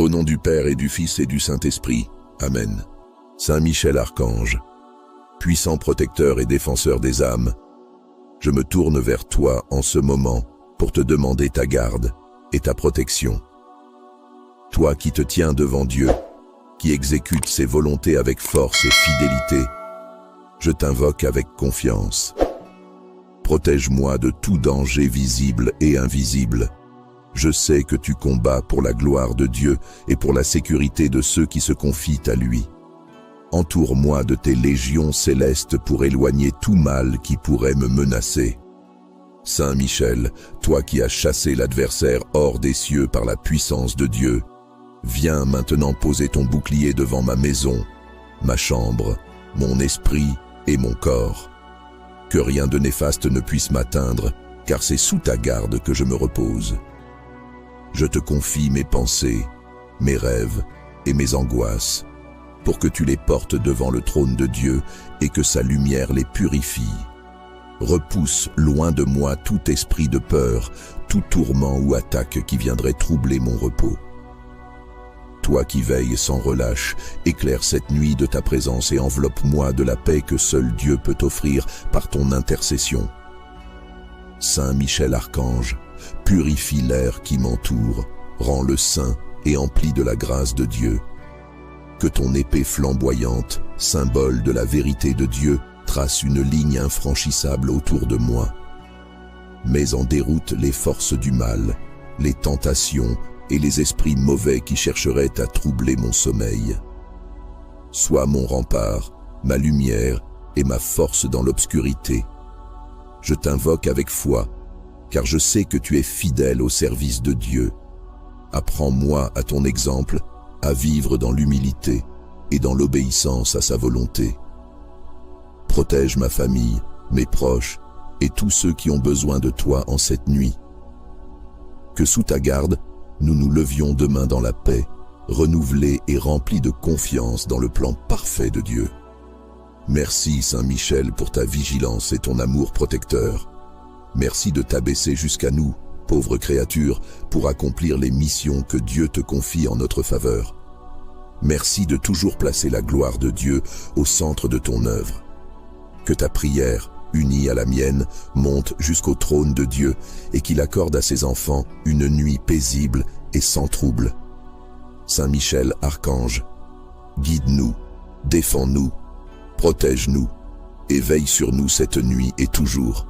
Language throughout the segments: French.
Au nom du Père et du Fils et du Saint-Esprit. Amen. Saint Michel Archange, puissant protecteur et défenseur des âmes, je me tourne vers toi en ce moment pour te demander ta garde et ta protection. Toi qui te tiens devant Dieu, qui exécute ses volontés avec force et fidélité, je t'invoque avec confiance. Protège-moi de tout danger visible et invisible. Je sais que tu combats pour la gloire de Dieu et pour la sécurité de ceux qui se confient à lui. Entoure-moi de tes légions célestes pour éloigner tout mal qui pourrait me menacer. Saint Michel, toi qui as chassé l'adversaire hors des cieux par la puissance de Dieu, viens maintenant poser ton bouclier devant ma maison, ma chambre, mon esprit et mon corps. Que rien de néfaste ne puisse m'atteindre, car c'est sous ta garde que je me repose. Je te confie mes pensées, mes rêves et mes angoisses, pour que tu les portes devant le trône de Dieu et que sa lumière les purifie. Repousse loin de moi tout esprit de peur, tout tourment ou attaque qui viendrait troubler mon repos. Toi qui veilles sans relâche, éclaire cette nuit de ta présence et enveloppe-moi de la paix que seul Dieu peut offrir par ton intercession. Saint Michel Archange, purifie l'air qui m'entoure, rends-le saint et empli de la grâce de Dieu. Que ton épée flamboyante, symbole de la vérité de Dieu, trace une ligne infranchissable autour de moi. Mets en déroute les forces du mal, les tentations et les esprits mauvais qui chercheraient à troubler mon sommeil. Sois mon rempart, ma lumière et ma force dans l'obscurité. Je t'invoque avec foi, car je sais que tu es fidèle au service de Dieu. Apprends-moi à ton exemple à vivre dans l'humilité et dans l'obéissance à sa volonté. Protège ma famille, mes proches et tous ceux qui ont besoin de toi en cette nuit. Que sous ta garde, nous nous levions demain dans la paix, renouvelés et remplis de confiance dans le plan parfait de Dieu. Merci Saint Michel pour ta vigilance et ton amour protecteur. Merci de t'abaisser jusqu'à nous, pauvres créatures, pour accomplir les missions que Dieu te confie en notre faveur. Merci de toujours placer la gloire de Dieu au centre de ton œuvre. Que ta prière, unie à la mienne, monte jusqu'au trône de Dieu et qu'il accorde à ses enfants une nuit paisible et sans trouble. Saint Michel Archange, guide-nous, défends-nous, protège-nous et veille sur nous cette nuit et toujours.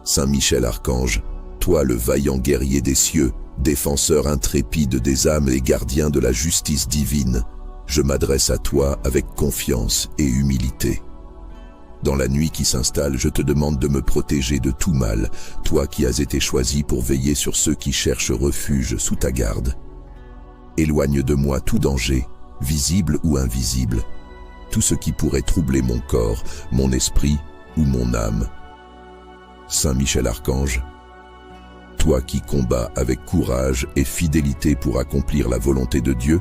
Saint Michel Archange, toi le vaillant guerrier des cieux, défenseur intrépide des âmes et gardien de la justice divine, je m'adresse à toi avec confiance et humilité. Dans la nuit qui s'installe, je te demande de me protéger de tout mal, toi qui as été choisi pour veiller sur ceux qui cherchent refuge sous ta garde. Éloigne de moi tout danger, visible ou invisible, tout ce qui pourrait troubler mon corps, mon esprit ou mon âme. Saint Michel Archange, toi qui combats avec courage et fidélité pour accomplir la volonté de Dieu,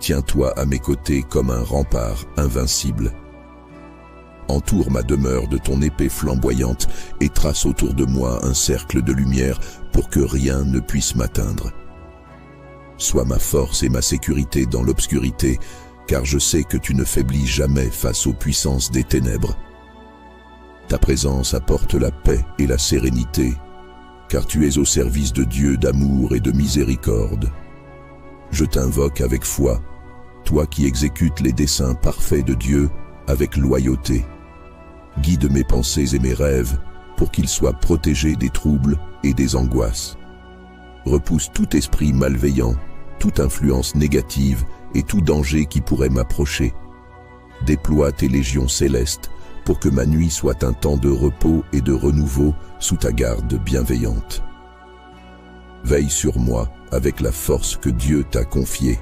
tiens-toi à mes côtés comme un rempart invincible. Entoure ma demeure de ton épée flamboyante et trace autour de moi un cercle de lumière pour que rien ne puisse m'atteindre. Sois ma force et ma sécurité dans l'obscurité, car je sais que tu ne faiblis jamais face aux puissances des ténèbres. Ta présence apporte la paix et la sérénité, car tu es au service de Dieu d'amour et de miséricorde. Je t'invoque avec foi, toi qui exécutes les desseins parfaits de Dieu avec loyauté. Guide mes pensées et mes rêves pour qu'ils soient protégés des troubles et des angoisses. Repousse tout esprit malveillant, toute influence négative et tout danger qui pourrait m'approcher. Déploie tes légions célestes pour que ma nuit soit un temps de repos et de renouveau sous ta garde bienveillante. Veille sur moi avec la force que Dieu t'a confiée.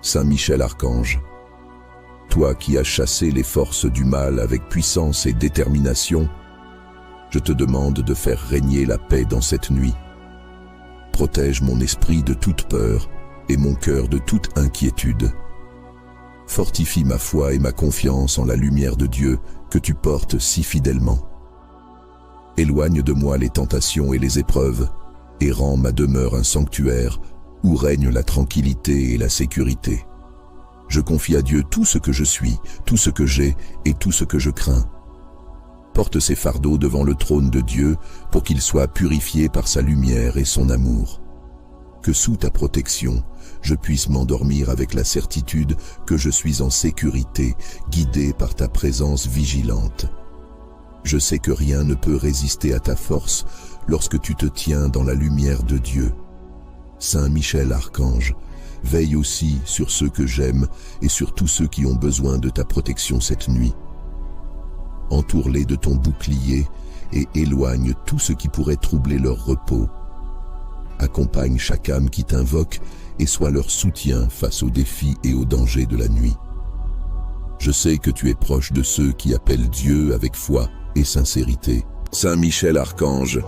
Saint Michel Archange, toi qui as chassé les forces du mal avec puissance et détermination, je te demande de faire régner la paix dans cette nuit. Protège mon esprit de toute peur et mon cœur de toute inquiétude. Fortifie ma foi et ma confiance en la lumière de Dieu que tu portes si fidèlement. Éloigne de moi les tentations et les épreuves et rends ma demeure un sanctuaire où règne la tranquillité et la sécurité. Je confie à Dieu tout ce que je suis, tout ce que j'ai et tout ce que je crains. Porte ces fardeaux devant le trône de Dieu pour qu'ils soient purifiés par sa lumière et son amour. Que sous ta protection, je puisse m'endormir avec la certitude que je suis en sécurité, guidé par ta présence vigilante. Je sais que rien ne peut résister à ta force lorsque tu te tiens dans la lumière de Dieu. Saint Michel Archange, veille aussi sur ceux que j'aime et sur tous ceux qui ont besoin de ta protection cette nuit. Entoure-les de ton bouclier et éloigne tout ce qui pourrait troubler leur repos. Accompagne chaque âme qui t'invoque et sois leur soutien face aux défis et aux dangers de la nuit. Je sais que tu es proche de ceux qui appellent Dieu avec foi et sincérité. Saint Michel Archange,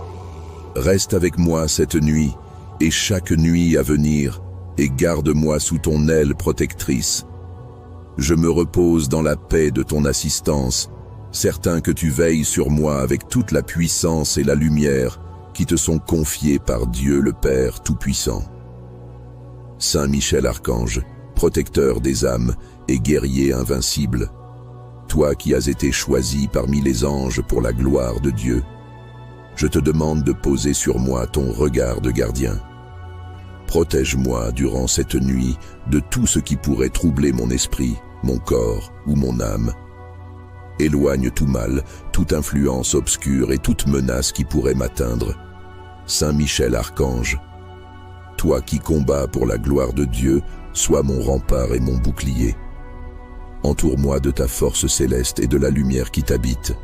reste avec moi cette nuit et chaque nuit à venir et garde-moi sous ton aile protectrice. Je me repose dans la paix de ton assistance, certain que tu veilles sur moi avec toute la puissance et la lumière qui te sont confiées par Dieu le Père Tout-Puissant. Saint Michel Archange, protecteur des âmes et guerrier invincible, toi qui as été choisi parmi les anges pour la gloire de Dieu, je te demande de poser sur moi ton regard de gardien. Protège-moi durant cette nuit de tout ce qui pourrait troubler mon esprit, mon corps ou mon âme. Éloigne tout mal, toute influence obscure et toute menace qui pourrait m'atteindre. Saint Michel Archange, toi qui combats pour la gloire de Dieu, sois mon rempart et mon bouclier. Entoure-moi de ta force céleste et de la lumière qui t'habite.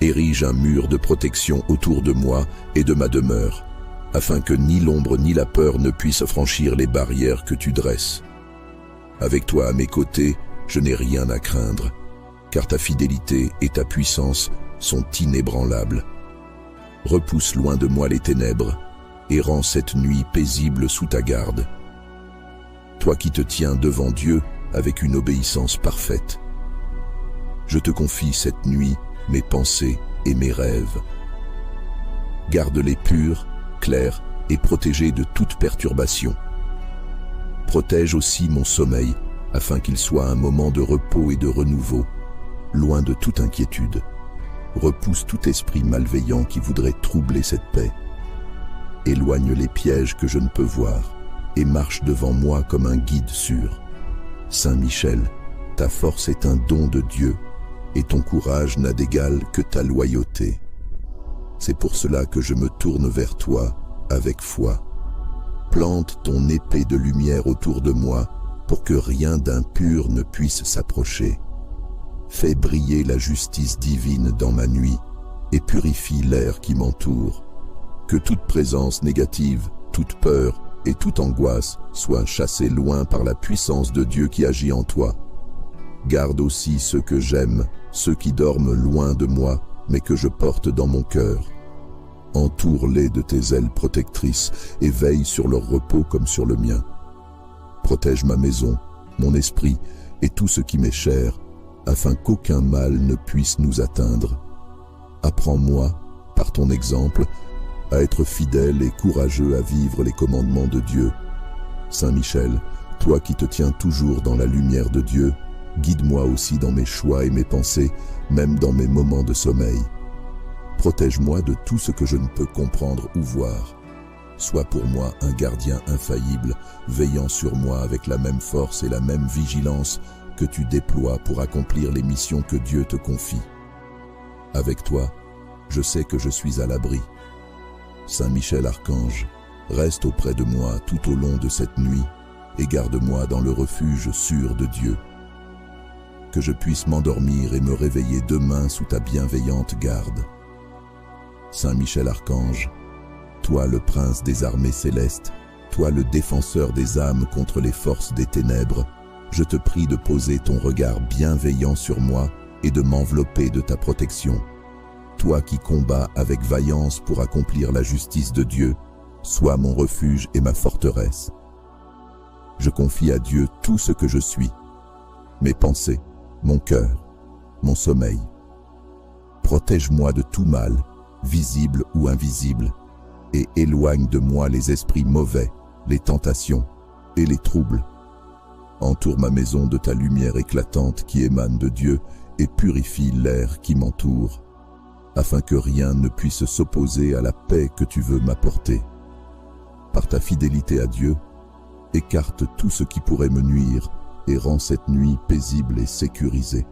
Érige un mur de protection autour de moi et de ma demeure, afin que ni l'ombre ni la peur ne puissent franchir les barrières que tu dresses. Avec toi à mes côtés, je n'ai rien à craindre, car ta fidélité et ta puissance sont inébranlables. Repousse loin de moi les ténèbres et rends cette nuit paisible sous ta garde. Toi qui te tiens devant Dieu avec une obéissance parfaite. Je te confie cette nuit mes pensées et mes rêves. Garde-les purs, clairs et protégés de toute perturbation. Protège aussi mon sommeil afin qu'il soit un moment de repos et de renouveau, loin de toute inquiétude. Repousse tout esprit malveillant qui voudrait troubler cette paix. Éloigne les pièges que je ne peux voir et marche devant moi comme un guide sûr. Saint Michel, ta force est un don de Dieu et ton courage n'a d'égal que ta loyauté. C'est pour cela que je me tourne vers toi avec foi. Plante ton épée de lumière autour de moi pour que rien d'impur ne puisse s'approcher. Fais briller la justice divine dans ma nuit et purifie l'air qui m'entoure. Que toute présence négative, toute peur et toute angoisse soient chassées loin par la puissance de Dieu qui agit en toi. Garde aussi ceux que j'aime, ceux qui dorment loin de moi, mais que je porte dans mon cœur. Entoure-les de tes ailes protectrices et veille sur leur repos comme sur le mien. Protège ma maison, mon esprit et tout ce qui m'est cher, afin qu'aucun mal ne puisse nous atteindre. Apprends-moi, par ton exemple, à être fidèle et courageux à vivre les commandements de Dieu. Saint Michel, toi qui te tiens toujours dans la lumière de Dieu, guide-moi aussi dans mes choix et mes pensées, même dans mes moments de sommeil. Protège-moi de tout ce que je ne peux comprendre ou voir. Sois pour moi un gardien infaillible, veillant sur moi avec la même force et la même vigilance que tu déploies pour accomplir les missions que Dieu te confie. Avec toi, je sais que je suis à l'abri. Saint Michel Archange, reste auprès de moi tout au long de cette nuit et garde-moi dans le refuge sûr de Dieu. Que je puisse m'endormir et me réveiller demain sous ta bienveillante garde. Saint Michel Archange, toi le prince des armées célestes, toi le défenseur des âmes contre les forces des ténèbres, je te prie de poser ton regard bienveillant sur moi et de m'envelopper de ta protection. Toi qui combats avec vaillance pour accomplir la justice de Dieu, sois mon refuge et ma forteresse. Je confie à Dieu tout ce que je suis, mes pensées, mon cœur, mon sommeil. Protège-moi de tout mal, visible ou invisible, et éloigne de moi les esprits mauvais, les tentations et les troubles. Entoure ma maison de ta lumière éclatante qui émane de Dieu et purifie l'air qui m'entoure, afin que rien ne puisse s'opposer à la paix que tu veux m'apporter. Par ta fidélité à Dieu, écarte tout ce qui pourrait me nuire et rends cette nuit paisible et sécurisée.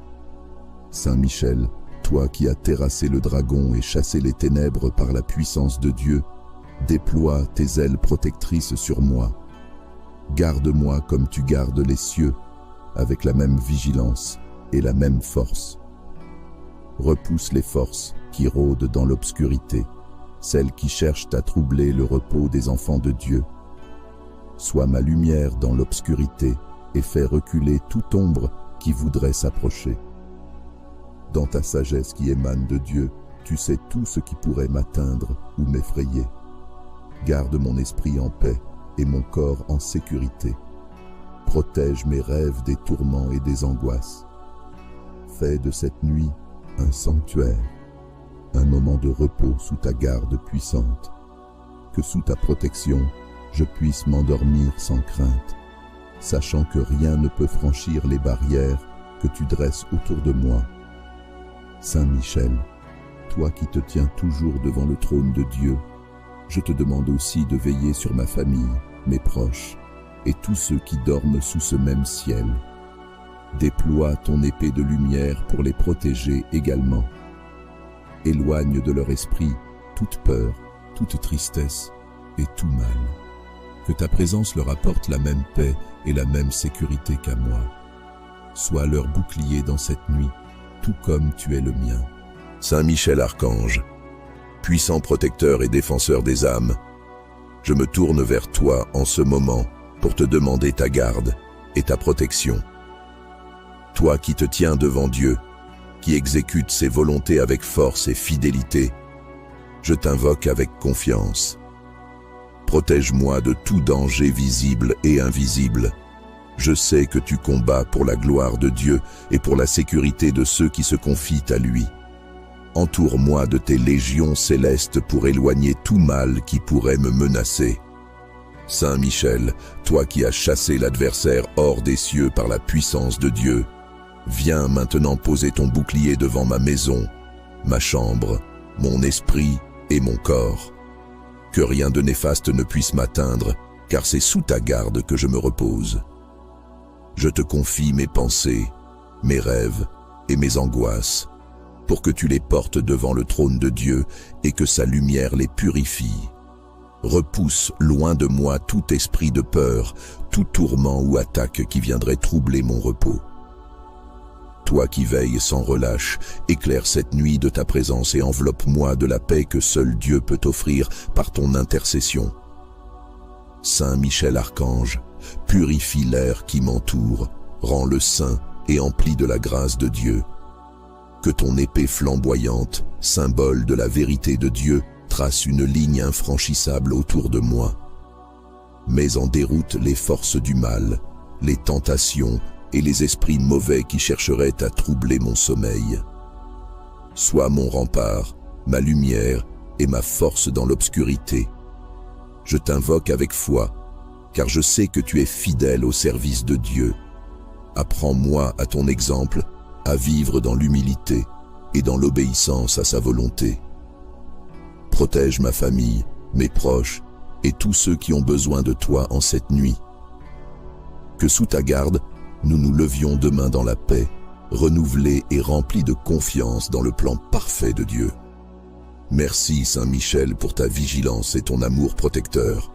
Saint Michel, toi qui as terrassé le dragon et chassé les ténèbres par la puissance de Dieu, déploie tes ailes protectrices sur moi. Garde-moi comme tu gardes les cieux, avec la même vigilance et la même force. Repousse les forces qui rôdent dans l'obscurité, celles qui cherchent à troubler le repos des enfants de Dieu. Sois ma lumière dans l'obscurité et fais reculer toute ombre qui voudrait s'approcher. Dans ta sagesse qui émane de Dieu, tu sais tout ce qui pourrait m'atteindre ou m'effrayer. Garde mon esprit en paix et mon corps en sécurité. Protège mes rêves des tourments et des angoisses. Fais de cette nuit un sanctuaire, un moment de repos sous ta garde puissante. Que sous ta protection, je puisse m'endormir sans crainte, sachant que rien ne peut franchir les barrières que tu dresses autour de moi. Saint Michel, toi qui te tiens toujours devant le trône de Dieu, je te demande aussi de veiller sur ma famille, mes proches et tous ceux qui dorment sous ce même ciel. Déploie ton épée de lumière pour les protéger également. Éloigne de leur esprit toute peur, toute tristesse et tout mal. Que ta présence leur apporte la même paix et la même sécurité qu'à moi. Sois leur bouclier dans cette nuit, tout comme tu es le mien. Saint Michel Archange, puissant protecteur et défenseur des âmes, je me tourne vers toi en ce moment pour te demander ta garde et ta protection. Toi qui te tiens devant Dieu, qui exécute ses volontés avec force et fidélité, je t'invoque avec confiance. Protège-moi de tout danger visible et invisible. Je sais que tu combats pour la gloire de Dieu et pour la sécurité de ceux qui se confient à lui. Entoure-moi de tes légions célestes pour éloigner tout mal qui pourrait me menacer. Saint Michel, toi qui as chassé l'adversaire hors des cieux par la puissance de Dieu, viens maintenant poser ton bouclier devant ma maison, ma chambre, mon esprit et mon corps. Que rien de néfaste ne puisse m'atteindre, car c'est sous ta garde que je me repose. Je te confie mes pensées, mes rêves et mes angoisses, pour que tu les portes devant le trône de Dieu et que sa lumière les purifie. Repousse loin de moi tout esprit de peur, tout tourment ou attaque qui viendrait troubler mon repos. Toi qui veilles sans relâche, éclaire cette nuit de ta présence et enveloppe-moi de la paix que seul Dieu peut offrir par ton intercession. Saint Michel Archange, purifie l'air qui m'entoure, rends-le saint et empli de la grâce de Dieu. Que ton épée flamboyante, symbole de la vérité de Dieu, trace une ligne infranchissable autour de moi. Mets en déroute les forces du mal, les tentations et les esprits mauvais qui chercheraient à troubler mon sommeil. Sois mon rempart, ma lumière et ma force dans l'obscurité. Je t'invoque avec foi, car je sais que tu es fidèle au service de Dieu. Apprends-moi à ton exemple à vivre dans l'humilité et dans l'obéissance à sa volonté. Protège ma famille, mes proches et tous ceux qui ont besoin de toi en cette nuit. Que sous ta garde, nous nous levions demain dans la paix, renouvelés et remplis de confiance dans le plan parfait de Dieu. Merci Saint Michel pour ta vigilance et ton amour protecteur.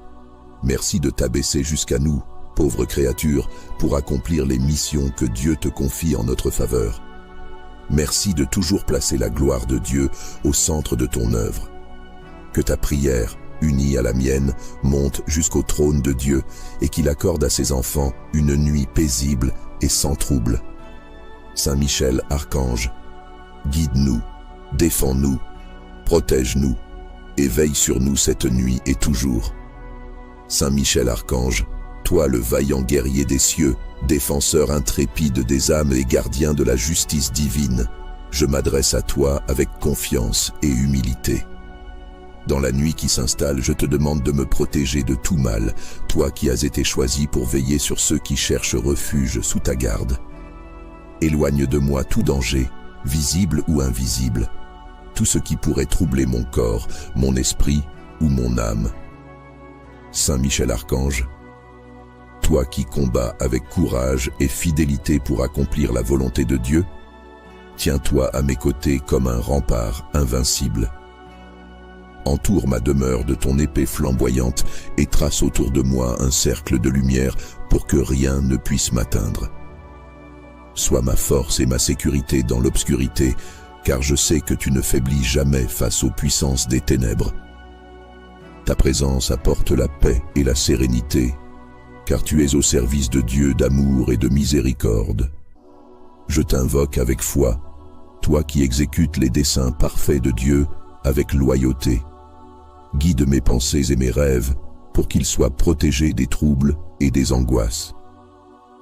Merci de t'abaisser jusqu'à nous, pauvres créatures, pour accomplir les missions que Dieu te confie en notre faveur. Merci de toujours placer la gloire de Dieu au centre de ton œuvre. Que ta prière, unie à la mienne, monte jusqu'au trône de Dieu et qu'il accorde à ses enfants une nuit paisible et sans trouble. Saint Michel Archange, guide-nous, défends-nous, protège-nous et veille sur nous cette nuit et toujours. Saint Michel Archange, toi le vaillant guerrier des cieux, défenseur intrépide des âmes et gardien de la justice divine, je m'adresse à toi avec confiance et humilité. Dans la nuit qui s'installe, je te demande de me protéger de tout mal, toi qui as été choisi pour veiller sur ceux qui cherchent refuge sous ta garde. Éloigne de moi tout danger, visible ou invisible, tout ce qui pourrait troubler mon corps, mon esprit ou mon âme. Saint Michel Archange, toi qui combats avec courage et fidélité pour accomplir la volonté de Dieu, tiens-toi à mes côtés comme un rempart invincible. Entoure ma demeure de ton épée flamboyante et trace autour de moi un cercle de lumière pour que rien ne puisse m'atteindre. Sois ma force et ma sécurité dans l'obscurité, car je sais que tu ne faiblis jamais face aux puissances des ténèbres. Ta présence apporte la paix et la sérénité, car tu es au service de Dieu d'amour et de miséricorde. Je t'invoque avec foi, toi qui exécutes les desseins parfaits de Dieu avec loyauté. Guide mes pensées et mes rêves pour qu'ils soient protégés des troubles et des angoisses.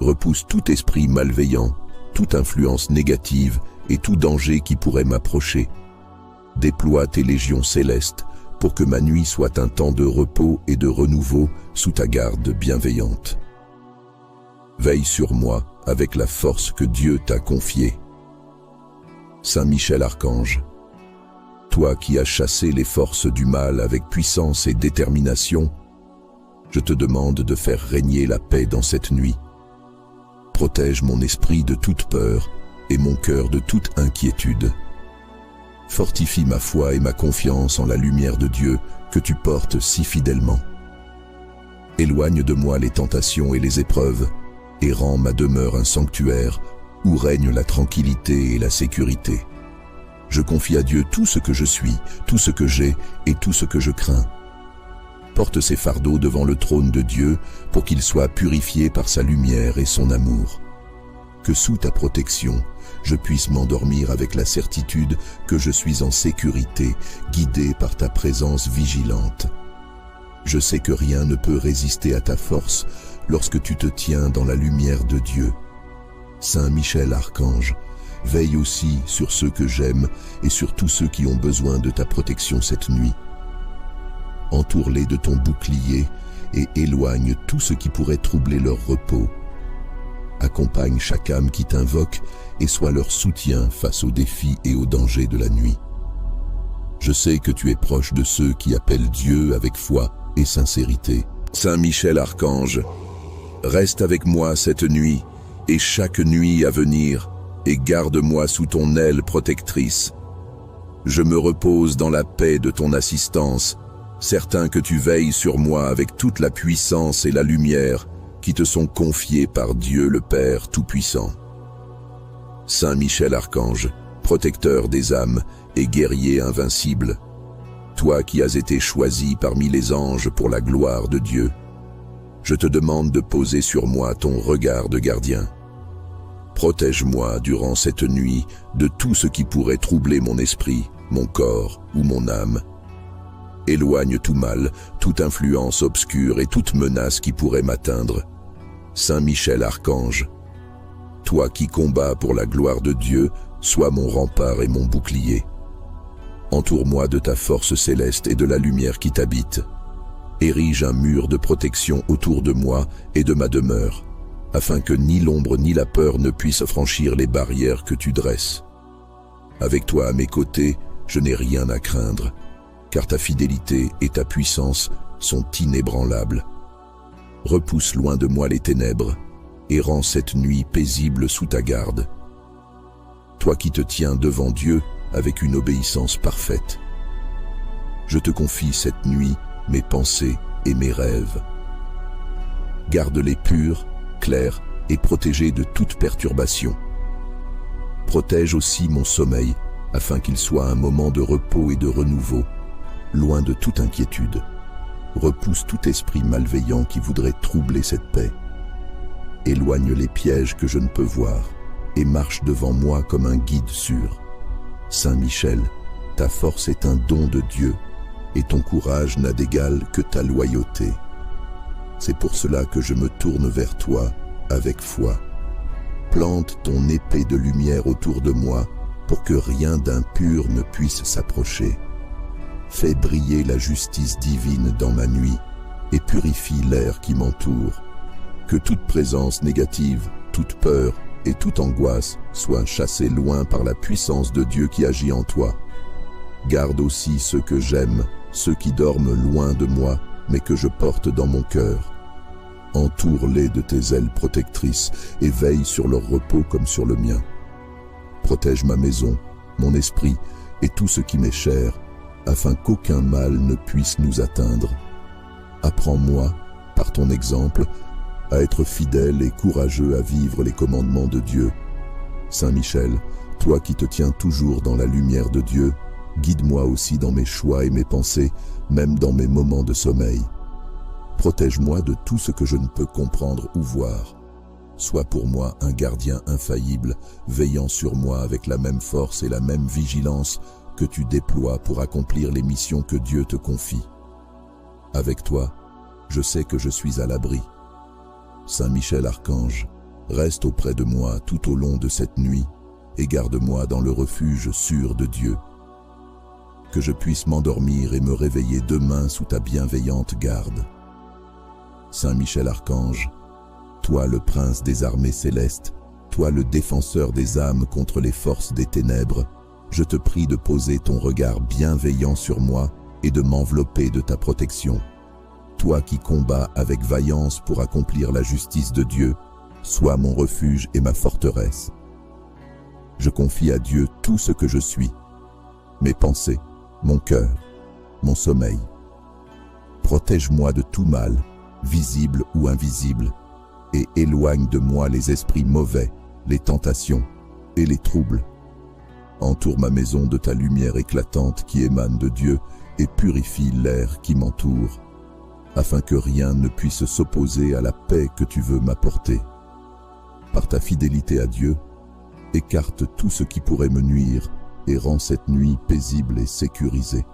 Repousse tout esprit malveillant, toute influence négative et tout danger qui pourrait m'approcher. Déploie tes légions célestes pour que ma nuit soit un temps de repos et de renouveau sous ta garde bienveillante. Veille sur moi avec la force que Dieu t'a confiée. Saint Michel Archange, toi qui as chassé les forces du mal avec puissance et détermination, je te demande de faire régner la paix dans cette nuit. Protège mon esprit de toute peur et mon cœur de toute inquiétude. Fortifie ma foi et ma confiance en la lumière de Dieu que tu portes si fidèlement. Éloigne de moi les tentations et les épreuves et rends ma demeure un sanctuaire où règne la tranquillité et la sécurité. Je confie à Dieu tout ce que je suis, tout ce que j'ai et tout ce que je crains. Porte ces fardeaux devant le trône de Dieu pour qu'ils soient purifiés par sa lumière et son amour. Que sous ta protection, je puisse m'endormir avec la certitude que je suis en sécurité, guidé par ta présence vigilante. Je sais que rien ne peut résister à ta force lorsque tu te tiens dans la lumière de Dieu. Saint Michel Archange, veille aussi sur ceux que j'aime et sur tous ceux qui ont besoin de ta protection cette nuit. Entoure-les de ton bouclier et éloigne tout ce qui pourrait troubler leur repos. Accompagne chaque âme qui t'invoque et sois leur soutien face aux défis et aux dangers de la nuit. Je sais que tu es proche de ceux qui appellent Dieu avec foi et sincérité. Saint Michel Archange, reste avec moi cette nuit et chaque nuit à venir et garde-moi sous ton aile protectrice. Je me repose dans la paix de ton assistance, certain que tu veilles sur moi avec toute la puissance et la lumière qui te sont confiées par Dieu le Père Tout-Puissant. Saint Michel Archange, protecteur des âmes et guerrier invincible, toi qui as été choisi parmi les anges pour la gloire de Dieu, je te demande de poser sur moi ton regard de gardien. Protège-moi durant cette nuit de tout ce qui pourrait troubler mon esprit, mon corps ou mon âme. Éloigne tout mal, toute influence obscure et toute menace qui pourrait m'atteindre. Saint Michel Archange, toi qui combats pour la gloire de Dieu, sois mon rempart et mon bouclier. Entoure-moi de ta force céleste et de la lumière qui t'habite. Érige un mur de protection autour de moi et de ma demeure, afin que ni l'ombre ni la peur ne puissent franchir les barrières que tu dresses. Avec toi à mes côtés, je n'ai rien à craindre, car ta fidélité et ta puissance sont inébranlables. Repousse loin de moi les ténèbres et rends cette nuit paisible sous ta garde. Toi qui te tiens devant Dieu avec une obéissance parfaite. Je te confie cette nuit mes pensées et mes rêves. Garde-les purs, clairs et protégés de toute perturbation. Protège aussi mon sommeil afin qu'il soit un moment de repos et de renouveau, loin de toute inquiétude. Repousse tout esprit malveillant qui voudrait troubler cette paix. Éloigne les pièges que je ne peux voir et marche devant moi comme un guide sûr. Saint Michel, ta force est un don de Dieu et ton courage n'a d'égal que ta loyauté. C'est pour cela que je me tourne vers toi avec foi. Plante ton épée de lumière autour de moi pour que rien d'impur ne puisse s'approcher. Fais briller la justice divine dans ma nuit et purifie l'air qui m'entoure. Que toute présence négative, toute peur et toute angoisse soient chassées loin par la puissance de Dieu qui agit en toi. Garde aussi ceux que j'aime, ceux qui dorment loin de moi, mais que je porte dans mon cœur. Entoure-les de tes ailes protectrices et veille sur leur repos comme sur le mien. Protège ma maison, mon esprit et tout ce qui m'est cher, afin qu'aucun mal ne puisse nous atteindre. Apprends-moi, par ton exemple, à être fidèle et courageux à vivre les commandements de Dieu. Saint Michel, toi qui te tiens toujours dans la lumière de Dieu, guide-moi aussi dans mes choix et mes pensées, même dans mes moments de sommeil. Protège-moi de tout ce que je ne peux comprendre ou voir. Sois pour moi un gardien infaillible, veillant sur moi avec la même force et la même vigilance que tu déploies pour accomplir les missions que Dieu te confie. Avec toi, je sais que je suis à l'abri. Saint Michel Archange, reste auprès de moi tout au long de cette nuit et garde-moi dans le refuge sûr de Dieu. Que je puisse m'endormir et me réveiller demain sous ta bienveillante garde. Saint Michel Archange, toi le prince des armées célestes, toi le défenseur des âmes contre les forces des ténèbres, je te prie de poser ton regard bienveillant sur moi et de m'envelopper de ta protection. Toi qui combats avec vaillance pour accomplir la justice de Dieu, sois mon refuge et ma forteresse. Je confie à Dieu tout ce que je suis, mes pensées, mon cœur, mon sommeil. Protège-moi de tout mal, visible ou invisible, et éloigne de moi les esprits mauvais, les tentations et les troubles. Entoure ma maison de ta lumière éclatante qui émane de Dieu et purifie l'air qui m'entoure, afin que rien ne puisse s'opposer à la paix que tu veux m'apporter. Par ta fidélité à Dieu, écarte tout ce qui pourrait me nuire et rends cette nuit paisible et sécurisée.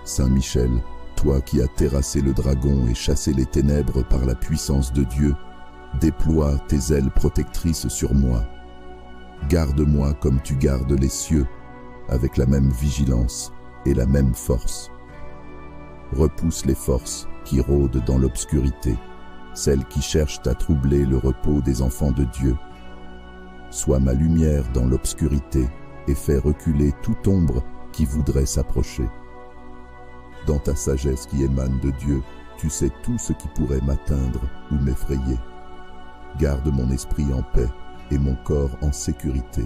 Saint Michel, toi qui as terrassé le dragon et chassé les ténèbres par la puissance de Dieu, déploie tes ailes protectrices sur moi. Garde-moi comme tu gardes les cieux, avec la même vigilance et la même force. Repousse les forces qui rôdent dans l'obscurité, celles qui cherchent à troubler le repos des enfants de Dieu. Sois ma lumière dans l'obscurité et fais reculer toute ombre qui voudrait s'approcher. Dans ta sagesse qui émane de Dieu, tu sais tout ce qui pourrait m'atteindre ou m'effrayer. Garde mon esprit en paix et mon corps en sécurité.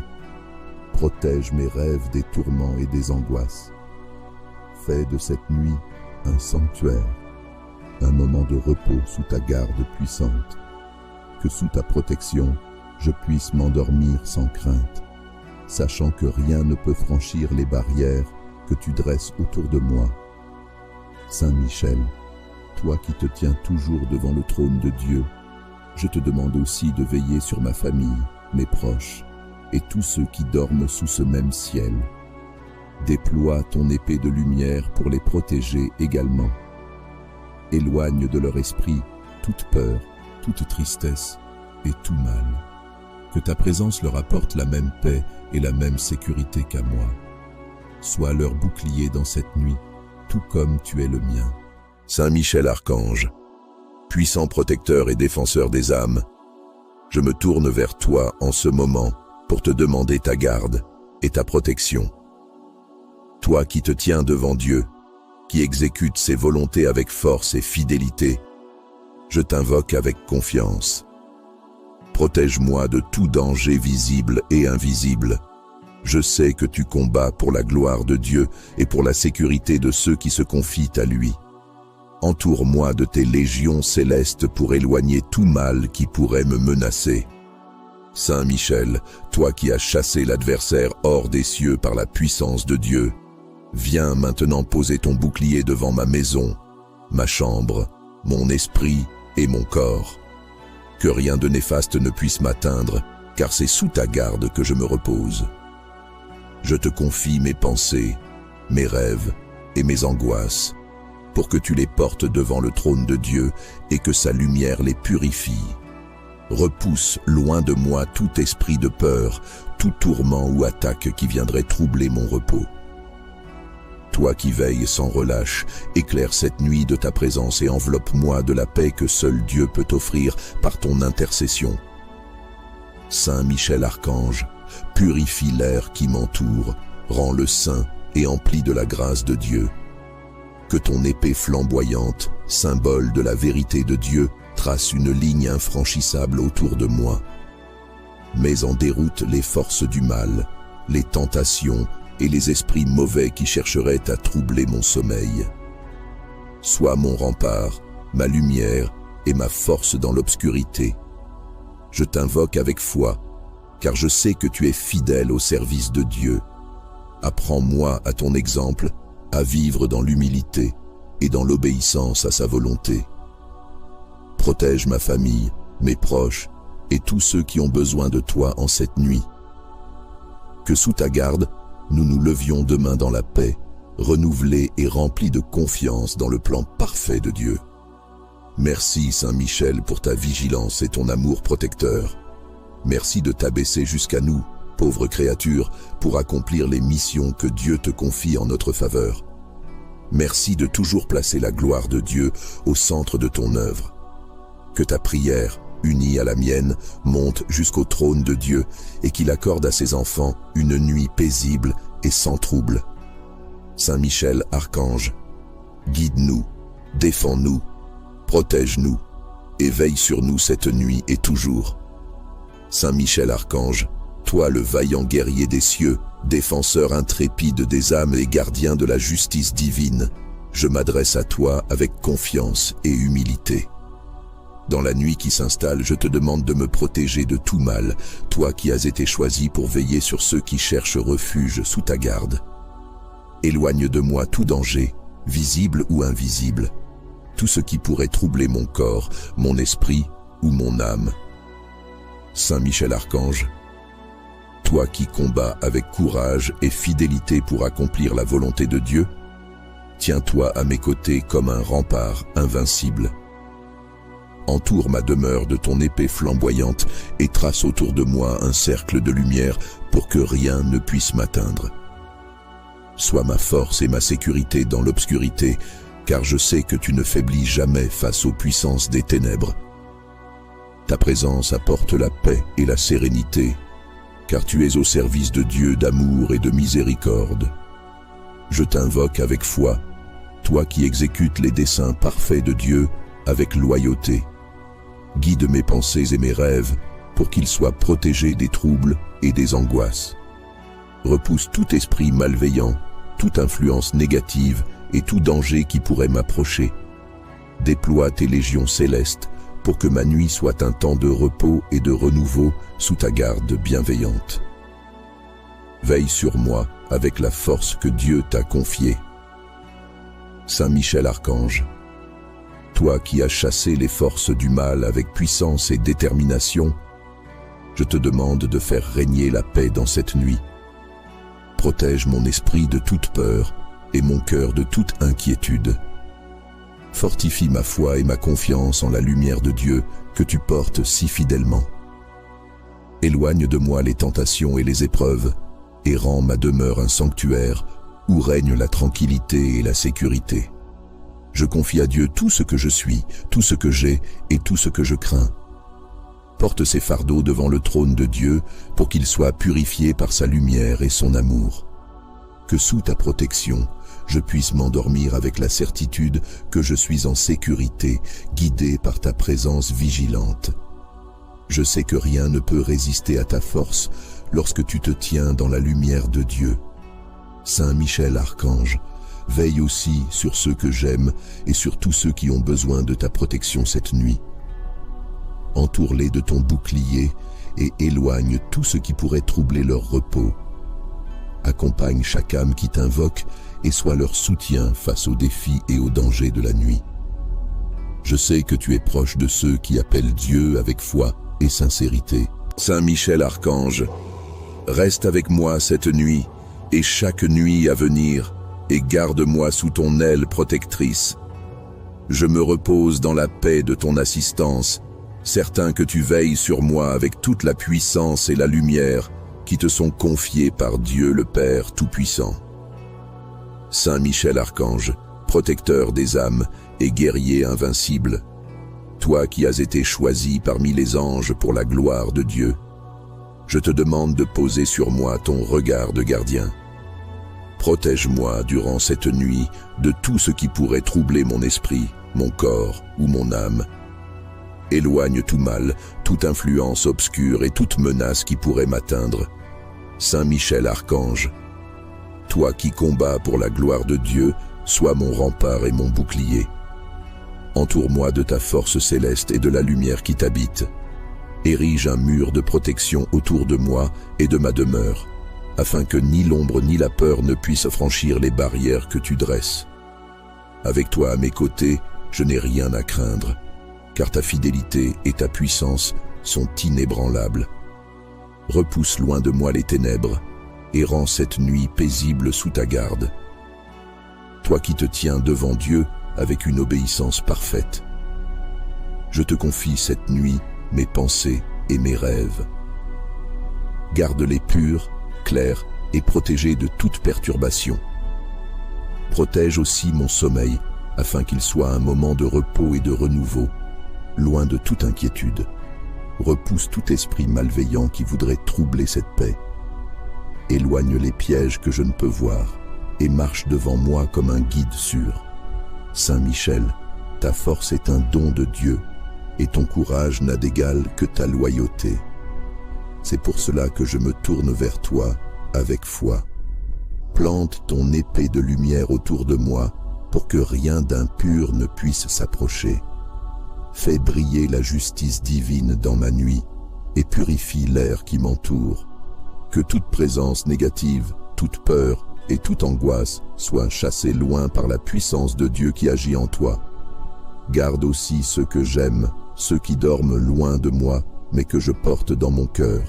Protège mes rêves des tourments et des angoisses. Fais de cette nuit un sanctuaire, un moment de repos sous ta garde puissante. Que sous ta protection, je puisse m'endormir sans crainte, sachant que rien ne peut franchir les barrières que tu dresses autour de moi. Saint Michel, toi qui te tiens toujours devant le trône de Dieu, je te demande aussi de veiller sur ma famille, mes proches et tous ceux qui dorment sous ce même ciel. Déploie ton épée de lumière pour les protéger également. Éloigne de leur esprit toute peur, toute tristesse et tout mal. Que ta présence leur apporte la même paix et la même sécurité qu'à moi. Sois leur bouclier dans cette nuit, tout comme tu es le mien. Saint Michel Archange, puissant protecteur et défenseur des âmes, je me tourne vers toi en ce moment pour te demander ta garde et ta protection. Toi qui te tiens devant Dieu, qui exécute ses volontés avec force et fidélité, je t'invoque avec confiance. Protège-moi de tout danger visible et invisible. Je sais que tu combats pour la gloire de Dieu et pour la sécurité de ceux qui se confient à lui. Entoure-moi de tes légions célestes pour éloigner tout mal qui pourrait me menacer. Saint Michel, toi qui as chassé l'adversaire hors des cieux par la puissance de Dieu, viens maintenant poser ton bouclier devant ma maison, ma chambre, mon esprit et mon corps. Que rien de néfaste ne puisse m'atteindre, car c'est sous ta garde que je me repose. Je te confie mes pensées, mes rêves et mes angoisses, pour que tu les portes devant le trône de Dieu et que sa lumière les purifie. Repousse loin de moi tout esprit de peur, tout tourment ou attaque qui viendrait troubler mon repos. Toi qui veilles sans relâche, éclaire cette nuit de ta présence et enveloppe-moi de la paix que seul Dieu peut offrir par ton intercession. Saint Michel Archange, purifie l'air qui m'entoure, rends-le saint et empli de la grâce de Dieu. Que ton épée flamboyante, symbole de la vérité de Dieu, trace une ligne infranchissable autour de moi. Mets en déroute les forces du mal, les tentations et les esprits mauvais qui chercheraient à troubler mon sommeil. Sois mon rempart, ma lumière et ma force dans l'obscurité. Je t'invoque avec foi, car je sais que tu es fidèle au service de Dieu. Apprends-moi à ton exemple à vivre dans l'humilité et dans l'obéissance à sa volonté. Protège ma famille, mes proches et tous ceux qui ont besoin de toi en cette nuit. Que sous ta garde, nous nous levions demain dans la paix, renouvelés et remplis de confiance dans le plan parfait de Dieu. Merci Saint Michel pour ta vigilance et ton amour protecteur. Merci de t'abaisser jusqu'à nous, pauvres créatures, pour accomplir les missions que Dieu te confie en notre faveur. Merci de toujours placer la gloire de Dieu au centre de ton œuvre. Que ta prière, unie à la mienne, monte jusqu'au trône de Dieu et qu'il accorde à ses enfants une nuit paisible et sans trouble. Saint Michel Archange, guide-nous, défends-nous, protège-nous et veille sur nous cette nuit et toujours. Saint Michel Archange, toi le vaillant guerrier des cieux, défenseur intrépide des âmes et gardien de la justice divine, je m'adresse à toi avec confiance et humilité. Dans la nuit qui s'installe, je te demande de me protéger de tout mal, toi qui as été choisi pour veiller sur ceux qui cherchent refuge sous ta garde. Éloigne de moi tout danger, visible ou invisible, tout ce qui pourrait troubler mon corps, mon esprit ou mon âme. Saint Michel Archange, toi qui combats avec courage et fidélité pour accomplir la volonté de Dieu, tiens-toi à mes côtés comme un rempart invincible. Entoure ma demeure de ton épée flamboyante et trace autour de moi un cercle de lumière pour que rien ne puisse m'atteindre. Sois ma force et ma sécurité dans l'obscurité, car je sais que tu ne faiblis jamais face aux puissances des ténèbres. Ta présence apporte la paix et la sérénité, car tu es au service de Dieu d'amour et de miséricorde. Je t'invoque avec foi, toi qui exécutes les desseins parfaits de Dieu avec loyauté. Guide mes pensées et mes rêves pour qu'ils soient protégés des troubles et des angoisses. Repousse tout esprit malveillant, toute influence négative et tout danger qui pourrait m'approcher. Déploie tes légions célestes pour que ma nuit soit un temps de repos et de renouveau sous ta garde bienveillante. Veille sur moi avec la force que Dieu t'a confiée. Saint Michel Archange, toi qui as chassé les forces du mal avec puissance et détermination, je te demande de faire régner la paix dans cette nuit. Protège mon esprit de toute peur et mon cœur de toute inquiétude. Fortifie ma foi et ma confiance en la lumière de Dieu que tu portes si fidèlement. Éloigne de moi les tentations et les épreuves et rends ma demeure un sanctuaire où règne la tranquillité et la sécurité. Je confie à Dieu tout ce que je suis, tout ce que j'ai et tout ce que je crains. Porte ces fardeaux devant le trône de Dieu pour qu'ils soient purifiés par sa lumière et son amour. Que sous ta protection, je puisse m'endormir avec la certitude que je suis en sécurité, guidé par ta présence vigilante. Je sais que rien ne peut résister à ta force lorsque tu te tiens dans la lumière de Dieu. Saint Michel Archange, veille aussi sur ceux que j'aime et sur tous ceux qui ont besoin de ta protection cette nuit. Entoure-les de ton bouclier et éloigne tout ce qui pourrait troubler leur repos. Accompagne chaque âme qui t'invoque et sois leur soutien face aux défis et aux dangers de la nuit. Je sais que tu es proche de ceux qui appellent Dieu avec foi et sincérité. Saint Michel Archange, reste avec moi cette nuit et chaque nuit à venir, et garde-moi sous ton aile protectrice. Je me repose dans la paix de ton assistance, certain que tu veilles sur moi avec toute la puissance et la lumière qui te sont confiées par Dieu le Père Tout-Puissant. Saint Michel Archange, protecteur des âmes et guerrier invincible, toi qui as été choisi parmi les anges pour la gloire de Dieu, je te demande de poser sur moi ton regard de gardien. Protège-moi durant cette nuit de tout ce qui pourrait troubler mon esprit, mon corps ou mon âme. Éloigne tout mal, toute influence obscure et toute menace qui pourrait m'atteindre. Saint Michel Archange, toi qui combats pour la gloire de Dieu, sois mon rempart et mon bouclier. Entoure-moi de ta force céleste et de la lumière qui t'habite. Érige un mur de protection autour de moi et de ma demeure, afin que ni l'ombre ni la peur ne puissent franchir les barrières que tu dresses. Avec toi à mes côtés, je n'ai rien à craindre, car ta fidélité et ta puissance sont inébranlables. Repousse loin de moi les ténèbres et rends cette nuit paisible sous ta garde. Toi qui te tiens devant Dieu avec une obéissance parfaite. Je te confie cette nuit mes pensées et mes rêves. Garde-les purs, clairs et protégés de toute perturbation. Protège aussi mon sommeil, afin qu'il soit un moment de repos et de renouveau, loin de toute inquiétude. Repousse tout esprit malveillant qui voudrait troubler cette paix. Éloigne les pièges que je ne peux voir et marche devant moi comme un guide sûr. Saint Michel, ta force est un don de Dieu et ton courage n'a d'égal que ta loyauté. C'est pour cela que je me tourne vers toi avec foi. Plante ton épée de lumière autour de moi pour que rien d'impur ne puisse s'approcher. Fais briller la justice divine dans ma nuit et purifie l'air qui m'entoure. Que toute présence négative, toute peur et toute angoisse soient chassées loin par la puissance de Dieu qui agit en toi. Garde aussi ceux que j'aime, ceux qui dorment loin de moi, mais que je porte dans mon cœur.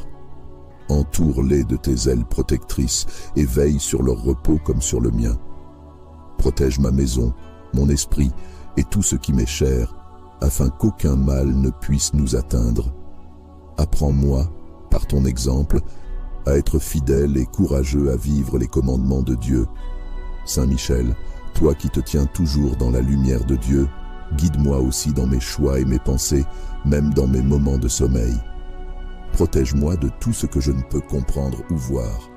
Entoure-les de tes ailes protectrices et veille sur leur repos comme sur le mien. Protège ma maison, mon esprit et tout ce qui m'est cher, afin qu'aucun mal ne puisse nous atteindre. Apprends-moi, par ton exemple, à être fidèle et courageux à vivre les commandements de Dieu. Saint Michel, toi qui te tiens toujours dans la lumière de Dieu, guide-moi aussi dans mes choix et mes pensées, même dans mes moments de sommeil. Protège-moi de tout ce que je ne peux comprendre ou voir.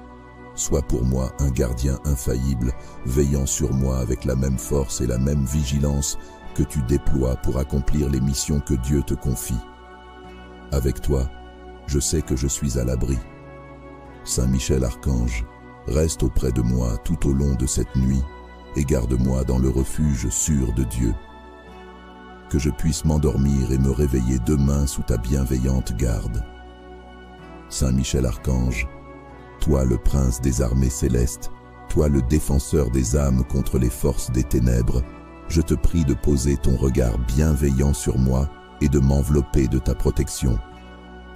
Sois pour moi un gardien infaillible, veillant sur moi avec la même force et la même vigilance que tu déploies pour accomplir les missions que Dieu te confie. Avec toi, je sais que je suis à l'abri. Saint Michel Archange, reste auprès de moi tout au long de cette nuit et garde-moi dans le refuge sûr de Dieu. Que je puisse m'endormir et me réveiller demain sous ta bienveillante garde. Saint Michel Archange, toi le prince des armées célestes, toi le défenseur des âmes contre les forces des ténèbres, je te prie de poser ton regard bienveillant sur moi et de m'envelopper de ta protection.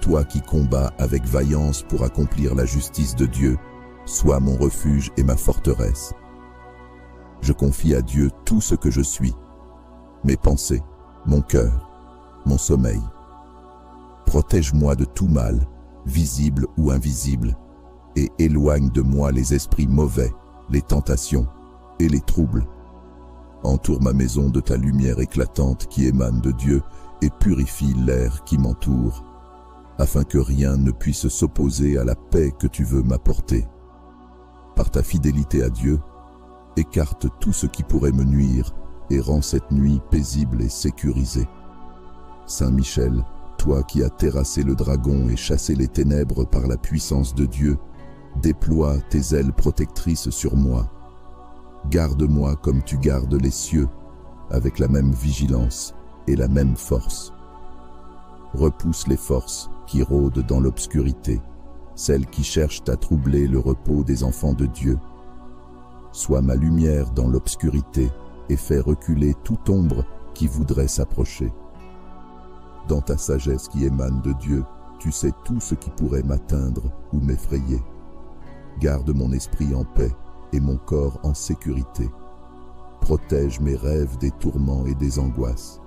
Toi qui combats avec vaillance pour accomplir la justice de Dieu, sois mon refuge et ma forteresse. Je confie à Dieu tout ce que je suis, mes pensées, mon cœur, mon sommeil. Protège-moi de tout mal, visible ou invisible, et éloigne de moi les esprits mauvais, les tentations et les troubles. Entoure ma maison de ta lumière éclatante qui émane de Dieu et purifie l'air qui m'entoure, afin que rien ne puisse s'opposer à la paix que tu veux m'apporter. Par ta fidélité à Dieu, écarte tout ce qui pourrait me nuire et rends cette nuit paisible et sécurisée. Saint Michel, toi qui as terrassé le dragon et chassé les ténèbres par la puissance de Dieu, déploie tes ailes protectrices sur moi. Garde-moi comme tu gardes les cieux, avec la même vigilance et la même force. Repousse les forces qui rôdent dans l'obscurité, celles qui cherchent à troubler le repos des enfants de Dieu. Sois ma lumière dans l'obscurité et fais reculer toute ombre qui voudrait s'approcher. Dans ta sagesse qui émane de Dieu, tu sais tout ce qui pourrait m'atteindre ou m'effrayer. Garde mon esprit en paix et mon corps en sécurité. Protège mes rêves des tourments et des angoisses.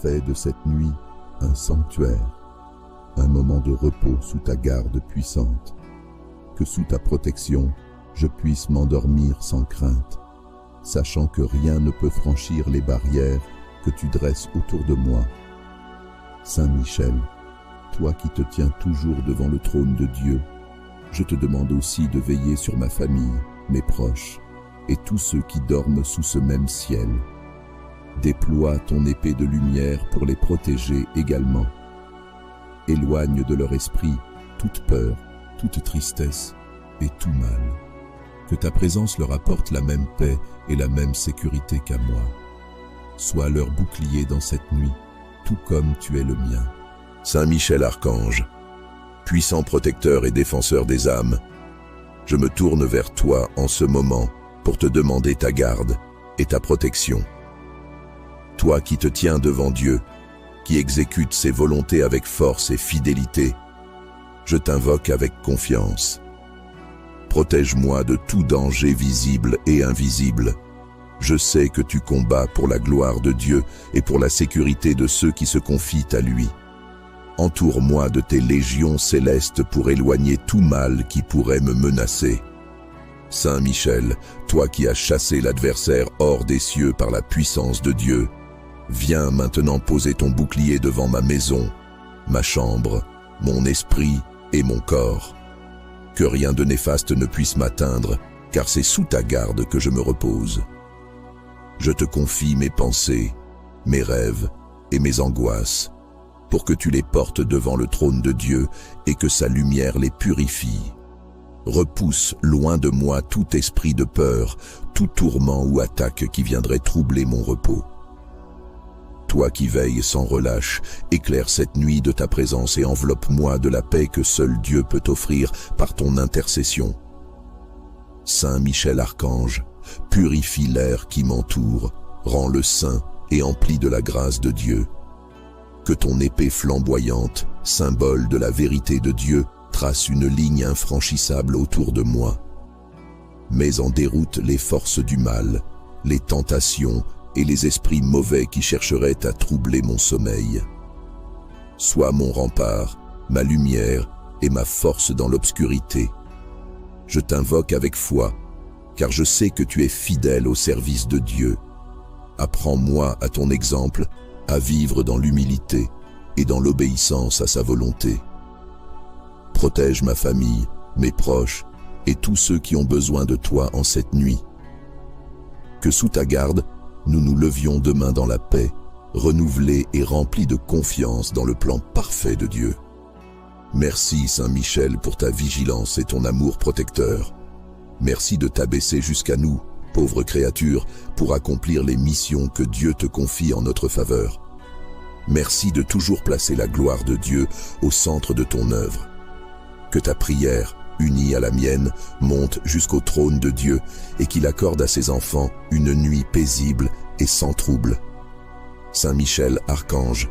Fais de cette nuit un sanctuaire, un moment de repos sous ta garde puissante. Que sous ta protection, je puisse m'endormir sans crainte, sachant que rien ne peut franchir les barrières que tu dresses autour de moi. Saint Michel, toi qui te tiens toujours devant le trône de Dieu, je te demande aussi de veiller sur ma famille, mes proches et tous ceux qui dorment sous ce même ciel. Déploie ton épée de lumière pour les protéger également. Éloigne de leur esprit toute peur, toute tristesse et tout mal. Que ta présence leur apporte la même paix et la même sécurité qu'à moi. Sois leur bouclier dans cette nuit, tout comme tu es le mien. Saint Michel Archange, puissant protecteur et défenseur des âmes, je me tourne vers toi en ce moment pour te demander ta garde et ta protection. Toi qui te tiens devant Dieu, qui exécute ses volontés avec force et fidélité, je t'invoque avec confiance. Protège-moi de tout danger visible et invisible. Je sais que tu combats pour la gloire de Dieu et pour la sécurité de ceux qui se confient à lui. Entoure-moi de tes légions célestes pour éloigner tout mal qui pourrait me menacer. Saint Michel, toi qui as chassé l'adversaire hors des cieux par la puissance de Dieu, viens maintenant poser ton bouclier devant ma maison, ma chambre, mon esprit et mon corps. Que rien de néfaste ne puisse m'atteindre, car c'est sous ta garde que je me repose. Je te confie mes pensées, mes rêves et mes angoisses, pour que tu les portes devant le trône de Dieu et que sa lumière les purifie. Repousse loin de moi tout esprit de peur, tout tourment ou attaque qui viendrait troubler mon repos. Toi qui veilles sans relâche, éclaire cette nuit de ta présence et enveloppe-moi de la paix que seul Dieu peut offrir par ton intercession. Saint Michel Archange, purifie l'air qui m'entoure, rends-le saint et empli de la grâce de Dieu. Que ton épée flamboyante, symbole de la vérité de Dieu, trace une ligne infranchissable autour de moi. Mets en déroute les forces du mal, les tentations et les esprits mauvais qui chercheraient à troubler mon sommeil. Sois mon rempart, ma lumière et ma force dans l'obscurité. Je t'invoque avec foi, car je sais que tu es fidèle au service de Dieu. Apprends-moi à ton exemple à vivre dans l'humilité et dans l'obéissance à sa volonté. Protège ma famille, mes proches et tous ceux qui ont besoin de toi en cette nuit. Que sous ta garde, nous nous levions demain dans la paix, renouvelés et remplis de confiance dans le plan parfait de Dieu. Merci Saint Michel pour ta vigilance et ton amour protecteur. Merci de t'abaisser jusqu'à nous, pauvres créatures, pour accomplir les missions que Dieu te confie en notre faveur. Merci de toujours placer la gloire de Dieu au centre de ton œuvre. Que ta prière, unie à la mienne, monte jusqu'au trône de Dieu et qu'il accorde à ses enfants une nuit paisible et sans trouble. Saint Michel Archange,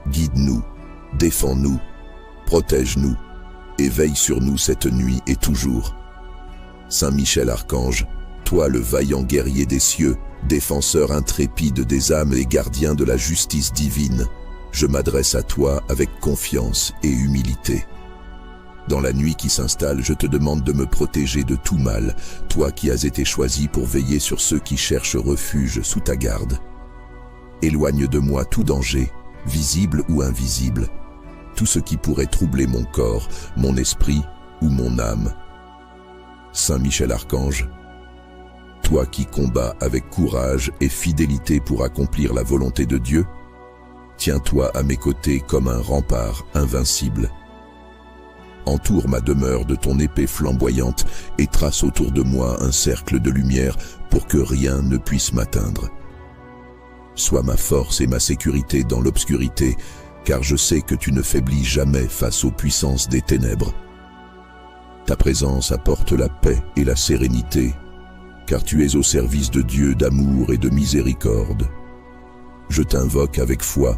guide-nous, défends-nous, protège-nous et veille sur nous cette nuit et toujours. Saint Michel Archange, toi le vaillant guerrier des cieux, défenseur intrépide des âmes et gardien de la justice divine, je m'adresse à toi avec confiance et humilité. Dans la nuit qui s'installe, je te demande de me protéger de tout mal, toi qui as été choisi pour veiller sur ceux qui cherchent refuge sous ta garde. Éloigne de moi tout danger, visible ou invisible, tout ce qui pourrait troubler mon corps, mon esprit ou mon âme. Saint Michel Archange, toi qui combats avec courage et fidélité pour accomplir la volonté de Dieu, tiens-toi à mes côtés comme un rempart invincible. Entoure ma demeure de ton épée flamboyante et trace autour de moi un cercle de lumière pour que rien ne puisse m'atteindre. Sois ma force et ma sécurité dans l'obscurité, car je sais que tu ne faiblis jamais face aux puissances des ténèbres. Ta présence apporte la paix et la sérénité, car tu es au service de Dieu d'amour et de miséricorde. Je t'invoque avec foi,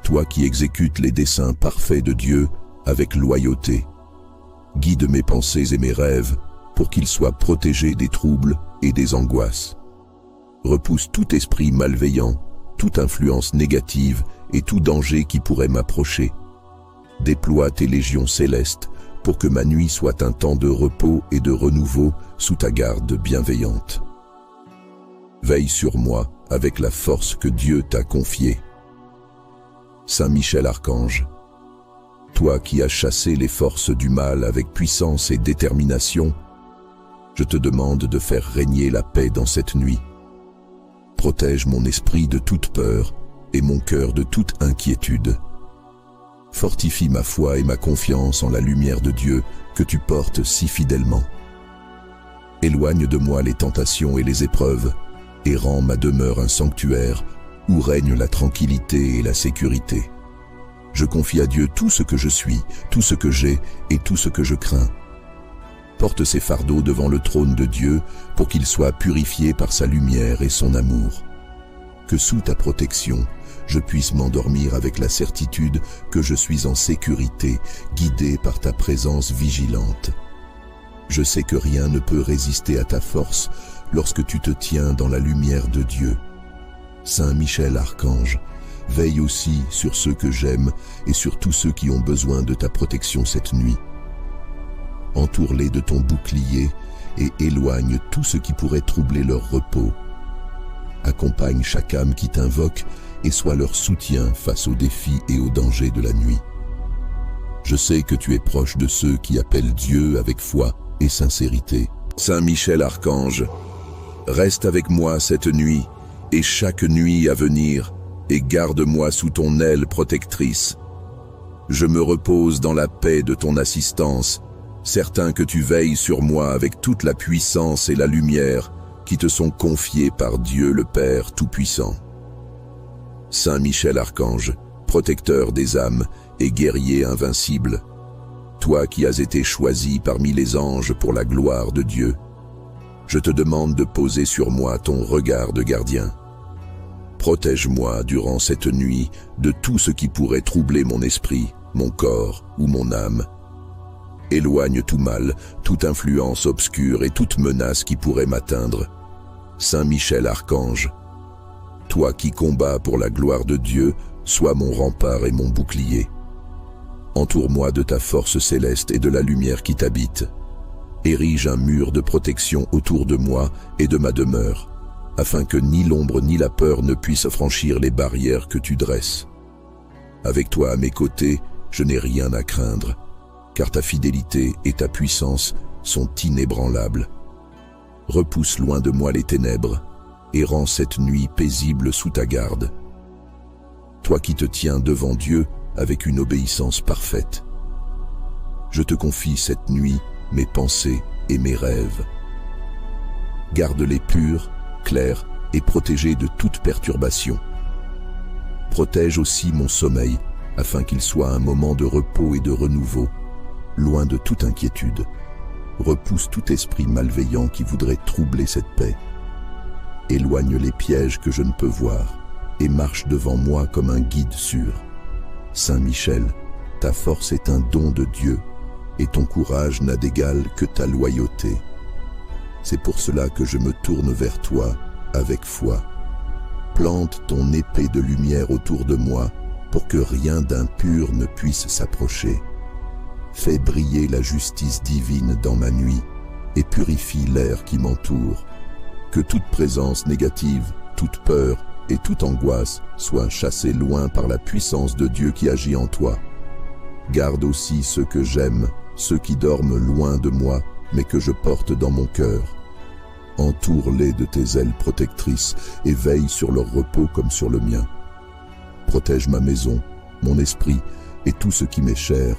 toi qui exécutes les desseins parfaits de Dieu avec loyauté. Guide mes pensées et mes rêves pour qu'ils soient protégés des troubles et des angoisses. Repousse tout esprit malveillant, toute influence négative et tout danger qui pourrait m'approcher. Déploie tes légions célestes pour que ma nuit soit un temps de repos et de renouveau sous ta garde bienveillante. Veille sur moi avec la force que Dieu t'a confiée. Saint Michel Archange, toi qui as chassé les forces du mal avec puissance et détermination, je te demande de faire régner la paix dans cette nuit. Protège mon esprit de toute peur et mon cœur de toute inquiétude. Fortifie ma foi et ma confiance en la lumière de Dieu que tu portes si fidèlement. Éloigne de moi les tentations et les épreuves et rends ma demeure un sanctuaire où règne la tranquillité et la sécurité. Je confie à Dieu tout ce que je suis, tout ce que j'ai et tout ce que je crains. Porte ces fardeaux devant le trône de Dieu pour qu'ils soient purifiés par sa lumière et son amour. Que sous ta protection, je puisse m'endormir avec la certitude que je suis en sécurité, guidé par ta présence vigilante. Je sais que rien ne peut résister à ta force lorsque tu te tiens dans la lumière de Dieu. Saint Michel Archange, veille aussi sur ceux que j'aime et sur tous ceux qui ont besoin de ta protection cette nuit. Entoure-les de ton bouclier et éloigne tout ce qui pourrait troubler leur repos. Accompagne chaque âme qui t'invoque et sois leur soutien face aux défis et aux dangers de la nuit. Je sais que tu es proche de ceux qui appellent Dieu avec foi et sincérité. Saint Michel Archange, reste avec moi cette nuit et chaque nuit à venir et garde-moi sous ton aile protectrice. Je me repose dans la paix de ton assistance, certain que tu veilles sur moi avec toute la puissance et la lumière qui te sont confiées par Dieu le Père Tout-Puissant. Saint Michel Archange, protecteur des âmes et guerrier invincible, toi qui as été choisi parmi les anges pour la gloire de Dieu, je te demande de poser sur moi ton regard de gardien. Protège-moi durant cette nuit de tout ce qui pourrait troubler mon esprit, mon corps ou mon âme. Éloigne tout mal, toute influence obscure et toute menace qui pourrait m'atteindre. Saint Michel Archange, toi qui combats pour la gloire de Dieu, sois mon rempart et mon bouclier. Entoure-moi de ta force céleste et de la lumière qui t'habite. Érige un mur de protection autour de moi et de ma demeure, afin que ni l'ombre ni la peur ne puissent franchir les barrières que tu dresses. Avec toi à mes côtés, je n'ai rien à craindre, car ta fidélité et ta puissance sont inébranlables. Repousse loin de moi les ténèbres et rends cette nuit paisible sous ta garde. Toi qui te tiens devant Dieu avec une obéissance parfaite. Je te confie cette nuit mes pensées et mes rêves. Garde-les purs, clairs et protégés de toute perturbation. Protège aussi mon sommeil, afin qu'il soit un moment de repos et de renouveau, loin de toute inquiétude. Repousse tout esprit malveillant qui voudrait troubler cette paix. Éloigne les pièges que je ne peux voir et marche devant moi comme un guide sûr. Saint Michel, ta force est un don de Dieu et ton courage n'a d'égal que ta loyauté. C'est pour cela que je me tourne vers toi avec foi. Plante ton épée de lumière autour de moi pour que rien d'impur ne puisse s'approcher. Fais briller la justice divine dans ma nuit et purifie l'air qui m'entoure. Que toute présence négative, toute peur et toute angoisse soient chassées loin par la puissance de Dieu qui agit en toi. Garde aussi ceux que j'aime, ceux qui dorment loin de moi, mais que je porte dans mon cœur. Entoure-les de tes ailes protectrices et veille sur leur repos comme sur le mien. Protège ma maison, mon esprit et tout ce qui m'est cher,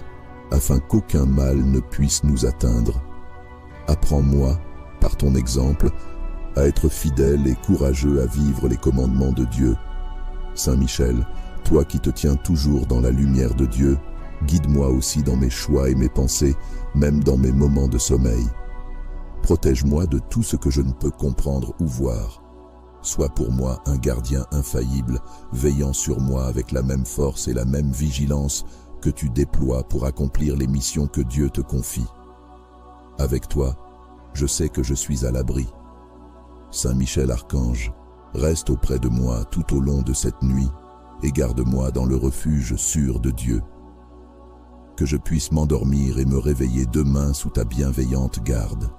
afin qu'aucun mal ne puisse nous atteindre. Apprends-moi, par ton exemple, à être fidèle et courageux à vivre les commandements de Dieu. Saint Michel, toi qui te tiens toujours dans la lumière de Dieu, guide-moi aussi dans mes choix et mes pensées, même dans mes moments de sommeil. Protège-moi de tout ce que je ne peux comprendre ou voir. Sois pour moi un gardien infaillible, veillant sur moi avec la même force et la même vigilance que tu déploies pour accomplir les missions que Dieu te confie. Avec toi, je sais que je suis à l'abri. Saint Michel Archange, reste auprès de moi tout au long de cette nuit et garde-moi dans le refuge sûr de Dieu. que je puisse m'endormir et me réveiller demain sous ta bienveillante garde.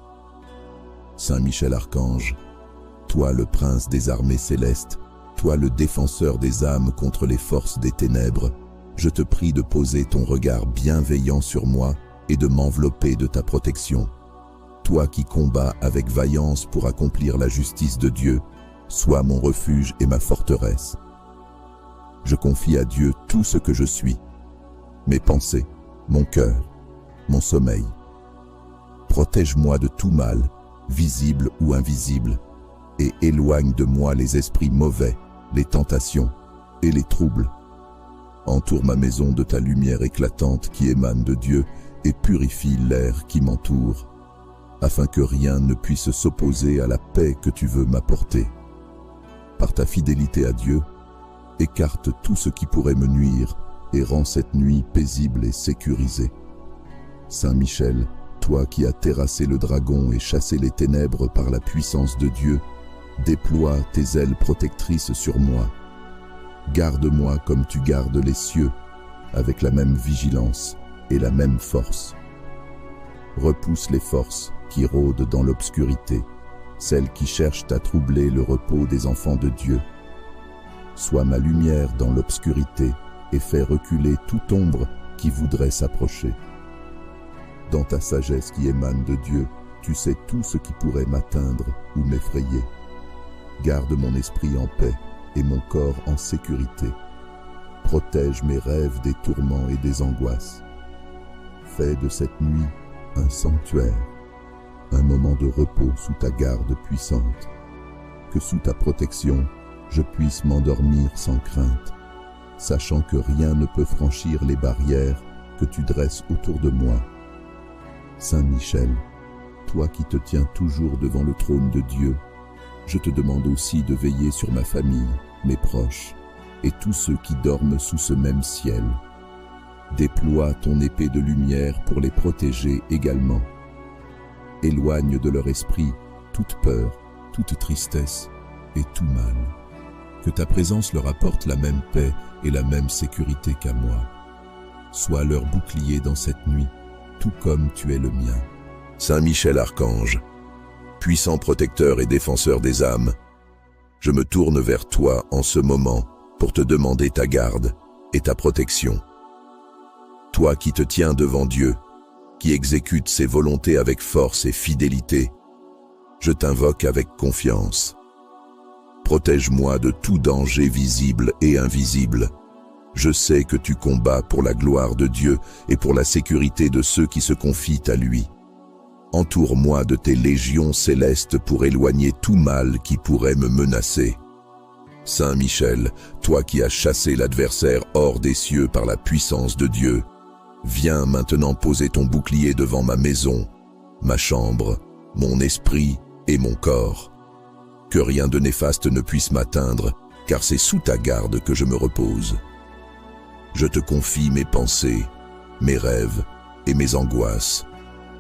Saint Michel Archange, toi le prince des armées célestes, toi le défenseur des âmes contre les forces des ténèbres, je te prie de poser ton regard bienveillant sur moi et de m'envelopper de ta protection. Toi qui combats avec vaillance pour accomplir la justice de Dieu, sois mon refuge et ma forteresse. Je confie à Dieu tout ce que je suis, mes pensées, mon cœur, mon sommeil. Protège-moi de tout mal, visible ou invisible, et éloigne de moi les esprits mauvais, les tentations et les troubles. Entoure ma maison de ta lumière éclatante qui émane de Dieu et purifie l'air qui m'entoure, afin que rien ne puisse s'opposer à la paix que tu veux m'apporter. Par ta fidélité à Dieu, écarte tout ce qui pourrait me nuire et rends cette nuit paisible et sécurisée. Saint Michel, toi qui as terrassé le dragon et chassé les ténèbres par la puissance de Dieu, déploie tes ailes protectrices sur moi. Garde-moi comme tu gardes les cieux, avec la même vigilance et la même force. Repousse les forces qui rôdent dans l'obscurité, celles qui cherchent à troubler le repos des enfants de Dieu. Sois ma lumière dans l'obscurité et fais reculer toute ombre qui voudrait s'approcher. Dans ta sagesse qui émane de Dieu, tu sais tout ce qui pourrait m'atteindre ou m'effrayer. Garde mon esprit en paix et mon corps en sécurité. Protège mes rêves des tourments et des angoisses. Fais de cette nuit un sanctuaire, un moment de repos sous ta garde puissante. Que sous ta protection, je puisse m'endormir sans crainte, sachant que rien ne peut franchir les barrières que tu dresses autour de moi. Saint Michel, toi qui te tiens toujours devant le trône de Dieu, je te demande aussi de veiller sur ma famille, mes proches et tous ceux qui dorment sous ce même ciel. Déploie ton épée de lumière pour les protéger également. Éloigne de leur esprit toute peur, toute tristesse et tout mal. Que ta présence leur apporte la même paix et la même sécurité qu'à moi. Sois leur bouclier dans cette nuit, tout comme tu es le mien. Saint Michel Archange, puissant protecteur et défenseur des âmes, je me tourne vers toi en ce moment pour te demander ta garde et ta protection. Toi qui te tiens devant Dieu, qui exécute ses volontés avec force et fidélité, je t'invoque avec confiance. Protège-moi de tout danger visible et invisible. Je sais que tu combats pour la gloire de Dieu et pour la sécurité de ceux qui se confient à lui. Entoure-moi de tes légions célestes pour éloigner tout mal qui pourrait me menacer. Saint Michel, toi qui as chassé l'adversaire hors des cieux par la puissance de Dieu, viens maintenant poser ton bouclier devant ma maison, ma chambre, mon esprit et mon corps. Que rien de néfaste ne puisse m'atteindre, car c'est sous ta garde que je me repose. Je te confie mes pensées, mes rêves et mes angoisses,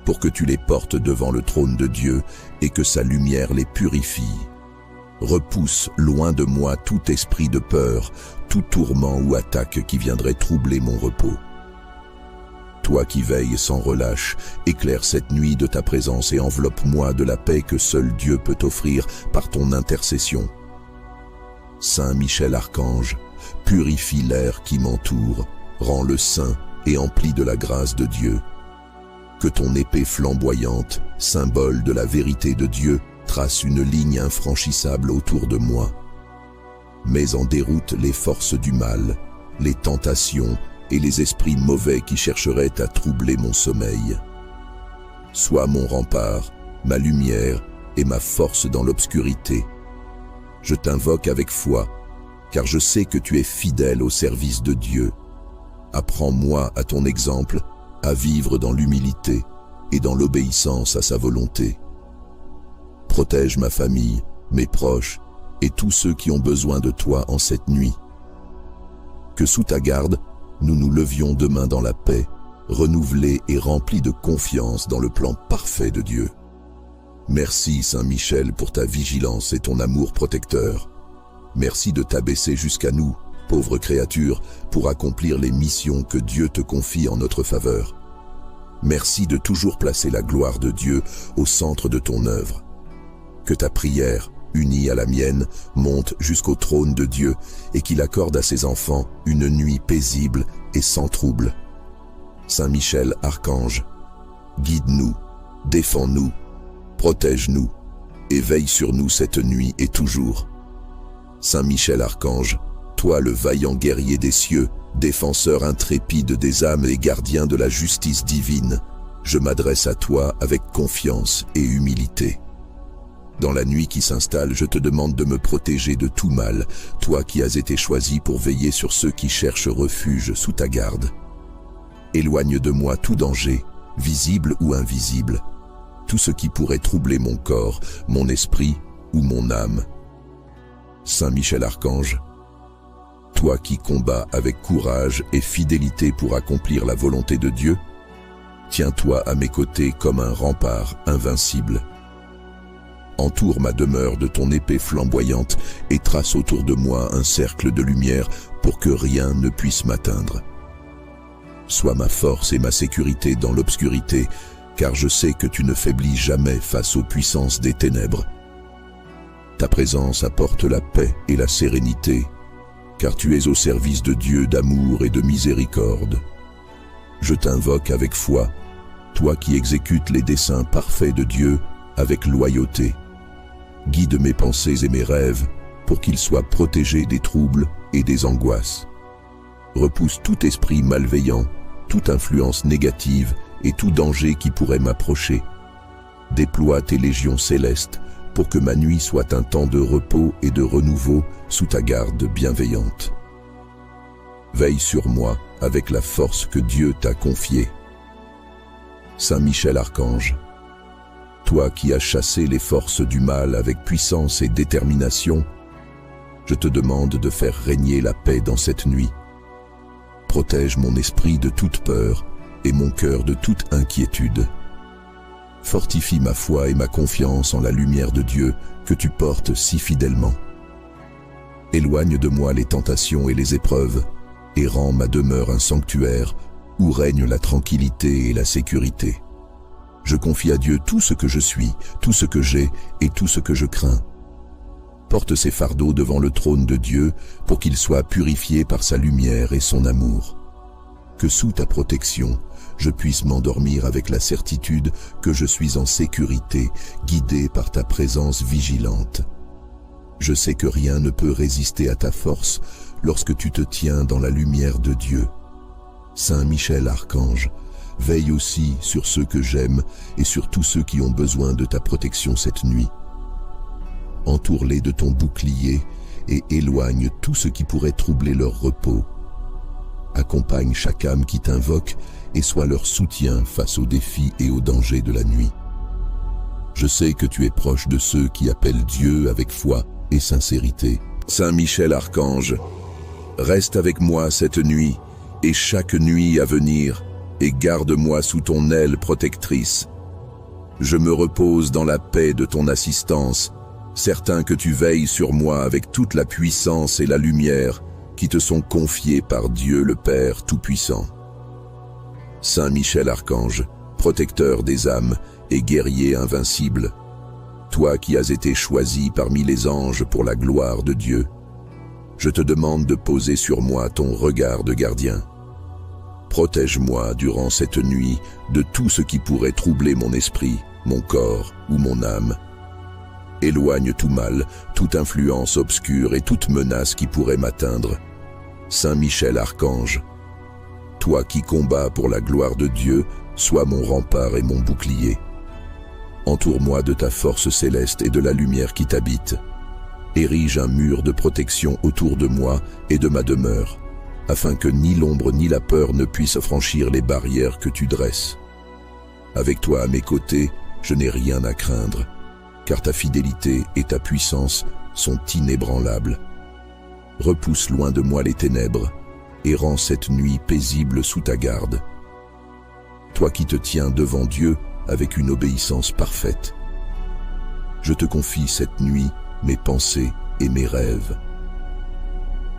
pour que tu les portes devant le trône de Dieu et que sa lumière les purifie. Repousse loin de moi tout esprit de peur, tout tourment ou attaque qui viendrait troubler mon repos. Toi qui veilles sans relâche, éclaire cette nuit de ta présence et enveloppe-moi de la paix que seul Dieu peut offrir par ton intercession. Saint Michel Archange, purifie l'air qui m'entoure, rends-le saint et empli de la grâce de Dieu. Que ton épée flamboyante, symbole de la vérité de Dieu, trace une ligne infranchissable autour de moi. Mets en déroute les forces du mal, les tentations et les esprits mauvais qui chercheraient à troubler mon sommeil. Sois mon rempart, ma lumière et ma force dans l'obscurité. Je t'invoque avec foi, car je sais que tu es fidèle au service de Dieu. Apprends-moi à ton exemple à vivre dans l'humilité et dans l'obéissance à sa volonté. Protège ma famille, mes proches et tous ceux qui ont besoin de toi en cette nuit. Que sous ta garde, nous nous levions demain dans la paix, renouvelés et remplis de confiance dans le plan parfait de Dieu. Merci Saint Michel pour ta vigilance et ton amour protecteur. Merci de t'abaisser jusqu'à nous pauvre créature, pour accomplir les missions que Dieu te confie en notre faveur. Merci de toujours placer la gloire de Dieu au centre de ton œuvre. Que ta prière, unie à la mienne, monte jusqu'au trône de Dieu et qu'il accorde à ses enfants une nuit paisible et sans trouble. Saint Michel, archange, guide-nous, défends-nous, protège-nous et veille sur nous cette nuit et toujours. Saint Michel, archange, toi le vaillant guerrier des cieux, défenseur intrépide des âmes et gardien de la justice divine, je m'adresse à toi avec confiance et humilité. Dans la nuit qui s'installe, je te demande de me protéger de tout mal, toi qui as été choisi pour veiller sur ceux qui cherchent refuge sous ta garde. Éloigne de moi tout danger, visible ou invisible, tout ce qui pourrait troubler mon corps, mon esprit ou mon âme. Saint Michel Archange, toi qui combats avec courage et fidélité pour accomplir la volonté de Dieu, tiens-toi à mes côtés comme un rempart invincible. Entoure ma demeure de ton épée flamboyante et trace autour de moi un cercle de lumière pour que rien ne puisse m'atteindre. Sois ma force et ma sécurité dans l'obscurité, car je sais que tu ne faiblis jamais face aux puissances des ténèbres. Ta présence apporte la paix et la sérénité, car tu es au service de Dieu d'amour et de miséricorde. Je t'invoque avec foi, toi qui exécutes les desseins parfaits de Dieu avec loyauté. Guide mes pensées et mes rêves pour qu'ils soient protégés des troubles et des angoisses. Repousse tout esprit malveillant, toute influence négative et tout danger qui pourrait m'approcher. Déploie tes légions célestes pour que ma nuit soit un temps de repos et de renouveau sous ta garde bienveillante. Veille sur moi avec la force que Dieu t'a confiée. Saint Michel Archange, toi qui as chassé les forces du mal avec puissance et détermination, je te demande de faire régner la paix dans cette nuit. Protège mon esprit de toute peur et mon cœur de toute inquiétude. Fortifie ma foi et ma confiance en la lumière de Dieu que tu portes si fidèlement. Éloigne de moi les tentations et les épreuves et rends ma demeure un sanctuaire où règne la tranquillité et la sécurité. Je confie à Dieu tout ce que je suis, tout ce que j'ai et tout ce que je crains. Porte ces fardeaux devant le trône de Dieu pour qu'ils soient purifiés par sa lumière et son amour. Que sous ta protection, je puisse m'endormir avec la certitude que je suis en sécurité, guidé par ta présence vigilante. Je sais que rien ne peut résister à ta force lorsque tu te tiens dans la lumière de Dieu. Saint Michel Archange, veille aussi sur ceux que j'aime et sur tous ceux qui ont besoin de ta protection cette nuit. Entoure-les de ton bouclier et éloigne tout ce qui pourrait troubler leur repos. Accompagne chaque âme qui t'invoque et sois leur soutien face aux défis et aux dangers de la nuit. Je sais que tu es proche de ceux qui appellent Dieu avec foi et sincérité. Saint Michel Archange, reste avec moi cette nuit et chaque nuit à venir, et garde-moi sous ton aile protectrice. Je me repose dans la paix de ton assistance, certain que tu veilles sur moi avec toute la puissance et la lumière qui te sont confiées par Dieu le Père Tout-Puissant. Saint Michel Archange, protecteur des âmes et guerrier invincible, toi qui as été choisi parmi les anges pour la gloire de Dieu, je te demande de poser sur moi ton regard de gardien. Protège-moi durant cette nuit de tout ce qui pourrait troubler mon esprit, mon corps ou mon âme. Éloigne tout mal, toute influence obscure et toute menace qui pourrait m'atteindre. Saint Michel Archange, toi qui combats pour la gloire de Dieu, sois mon rempart et mon bouclier. Entoure-moi de ta force céleste et de la lumière qui t'habite. Érige un mur de protection autour de moi et de ma demeure, afin que ni l'ombre ni la peur ne puissent franchir les barrières que tu dresses. Avec toi à mes côtés, je n'ai rien à craindre, car ta fidélité et ta puissance sont inébranlables. Repousse loin de moi les ténèbres et rends cette nuit paisible sous ta garde. Toi qui te tiens devant Dieu avec une obéissance parfaite, je te confie cette nuit mes pensées et mes rêves.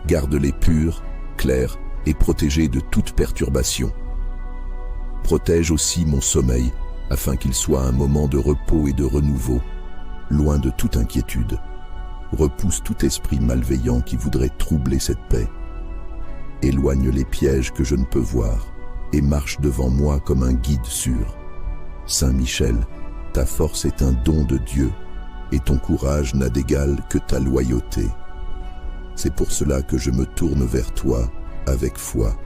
Garde-les purs, clairs et protégés de toute perturbation. Protège aussi mon sommeil, afin qu'il soit un moment de repos et de renouveau, loin de toute inquiétude. Repousse tout esprit malveillant qui voudrait troubler cette paix. Éloigne les pièges que je ne peux voir et marche devant moi comme un guide sûr. Saint Michel, ta force est un don de Dieu et ton courage n'a d'égal que ta loyauté. C'est pour cela que je me tourne vers toi avec foi.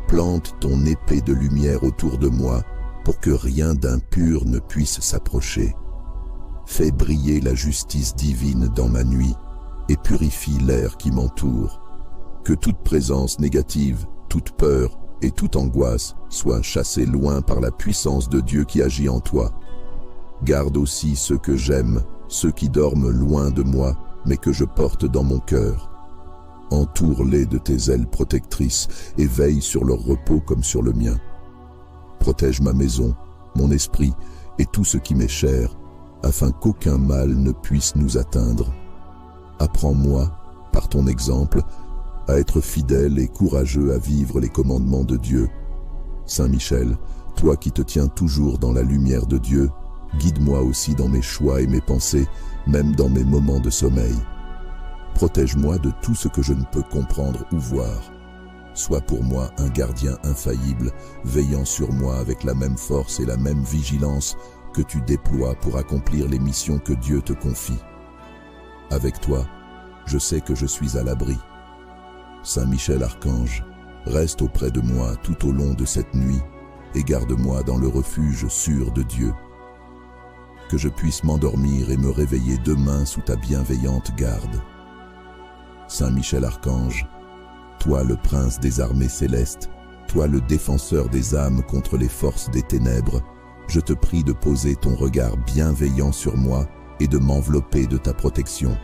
Plante ton épée de lumière autour de moi pour que rien d'impur ne puisse s'approcher. Fais briller la justice divine dans ma nuit et purifie l'air qui m'entoure. Que toute présence négative, toute peur et toute angoisse soient chassées loin par la puissance de Dieu qui agit en toi. Garde aussi ceux que j'aime, ceux qui dorment loin de moi, mais que je porte dans mon cœur. Entoure-les de tes ailes protectrices et veille sur leur repos comme sur le mien. Protège ma maison, mon esprit et tout ce qui m'est cher, afin qu'aucun mal ne puisse nous atteindre. Apprends-moi, par ton exemple, à être fidèle et courageux à vivre les commandements de Dieu. Saint Michel, toi qui te tiens toujours dans la lumière de Dieu, guide-moi aussi dans mes choix et mes pensées, même dans mes moments de sommeil. Protège-moi de tout ce que je ne peux comprendre ou voir. Sois pour moi un gardien infaillible, veillant sur moi avec la même force et la même vigilance que tu déploies pour accomplir les missions que Dieu te confie. Avec toi, je sais que je suis à l'abri. Saint Michel Archange, reste auprès de moi tout au long de cette nuit et garde-moi dans le refuge sûr de Dieu. Que je puisse m'endormir et me réveiller demain sous ta bienveillante garde. Saint Michel Archange, toi le prince des armées célestes, toi le défenseur des âmes contre les forces des ténèbres, je te prie de poser ton regard bienveillant sur moi et de m'envelopper de ta protection.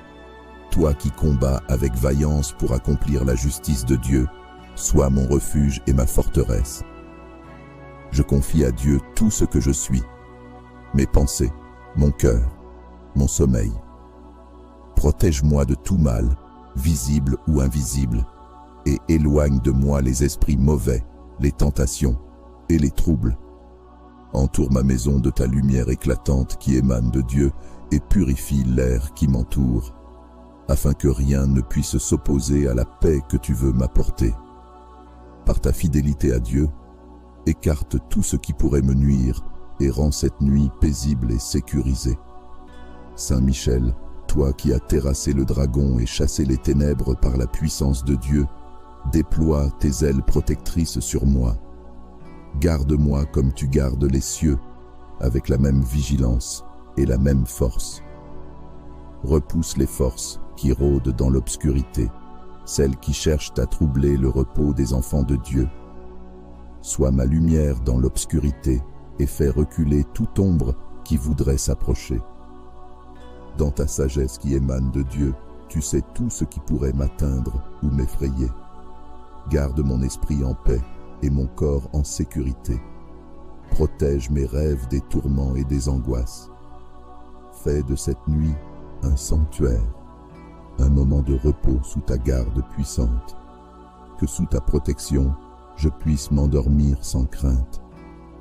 Toi qui combats avec vaillance pour accomplir la justice de Dieu, sois mon refuge et ma forteresse. Je confie à Dieu tout ce que je suis, mes pensées, mon cœur, mon sommeil. Protège-moi de tout mal, visible ou invisible, et éloigne de moi les esprits mauvais, les tentations et les troubles. Entoure ma maison de ta lumière éclatante qui émane de Dieu et purifie l'air qui m'entoure, afin que rien ne puisse s'opposer à la paix que tu veux m'apporter. Par ta fidélité à Dieu, écarte tout ce qui pourrait me nuire et rends cette nuit paisible et sécurisée. Saint Michel, toi qui as terrassé le dragon et chassé les ténèbres par la puissance de Dieu, déploie tes ailes protectrices sur moi. Garde-moi comme tu gardes les cieux, avec la même vigilance et la même force. Repousse les forces qui rôdent dans l'obscurité, celles qui cherchent à troubler le repos des enfants de Dieu. Sois ma lumière dans l'obscurité et fais reculer toute ombre qui voudrait s'approcher. Dans ta sagesse qui émane de Dieu, tu sais tout ce qui pourrait m'atteindre ou m'effrayer. Garde mon esprit en paix et mon corps en sécurité. Protège mes rêves des tourments et des angoisses. Fais de cette nuit un sanctuaire, un moment de repos sous ta garde puissante. Que sous ta protection, je puisse m'endormir sans crainte,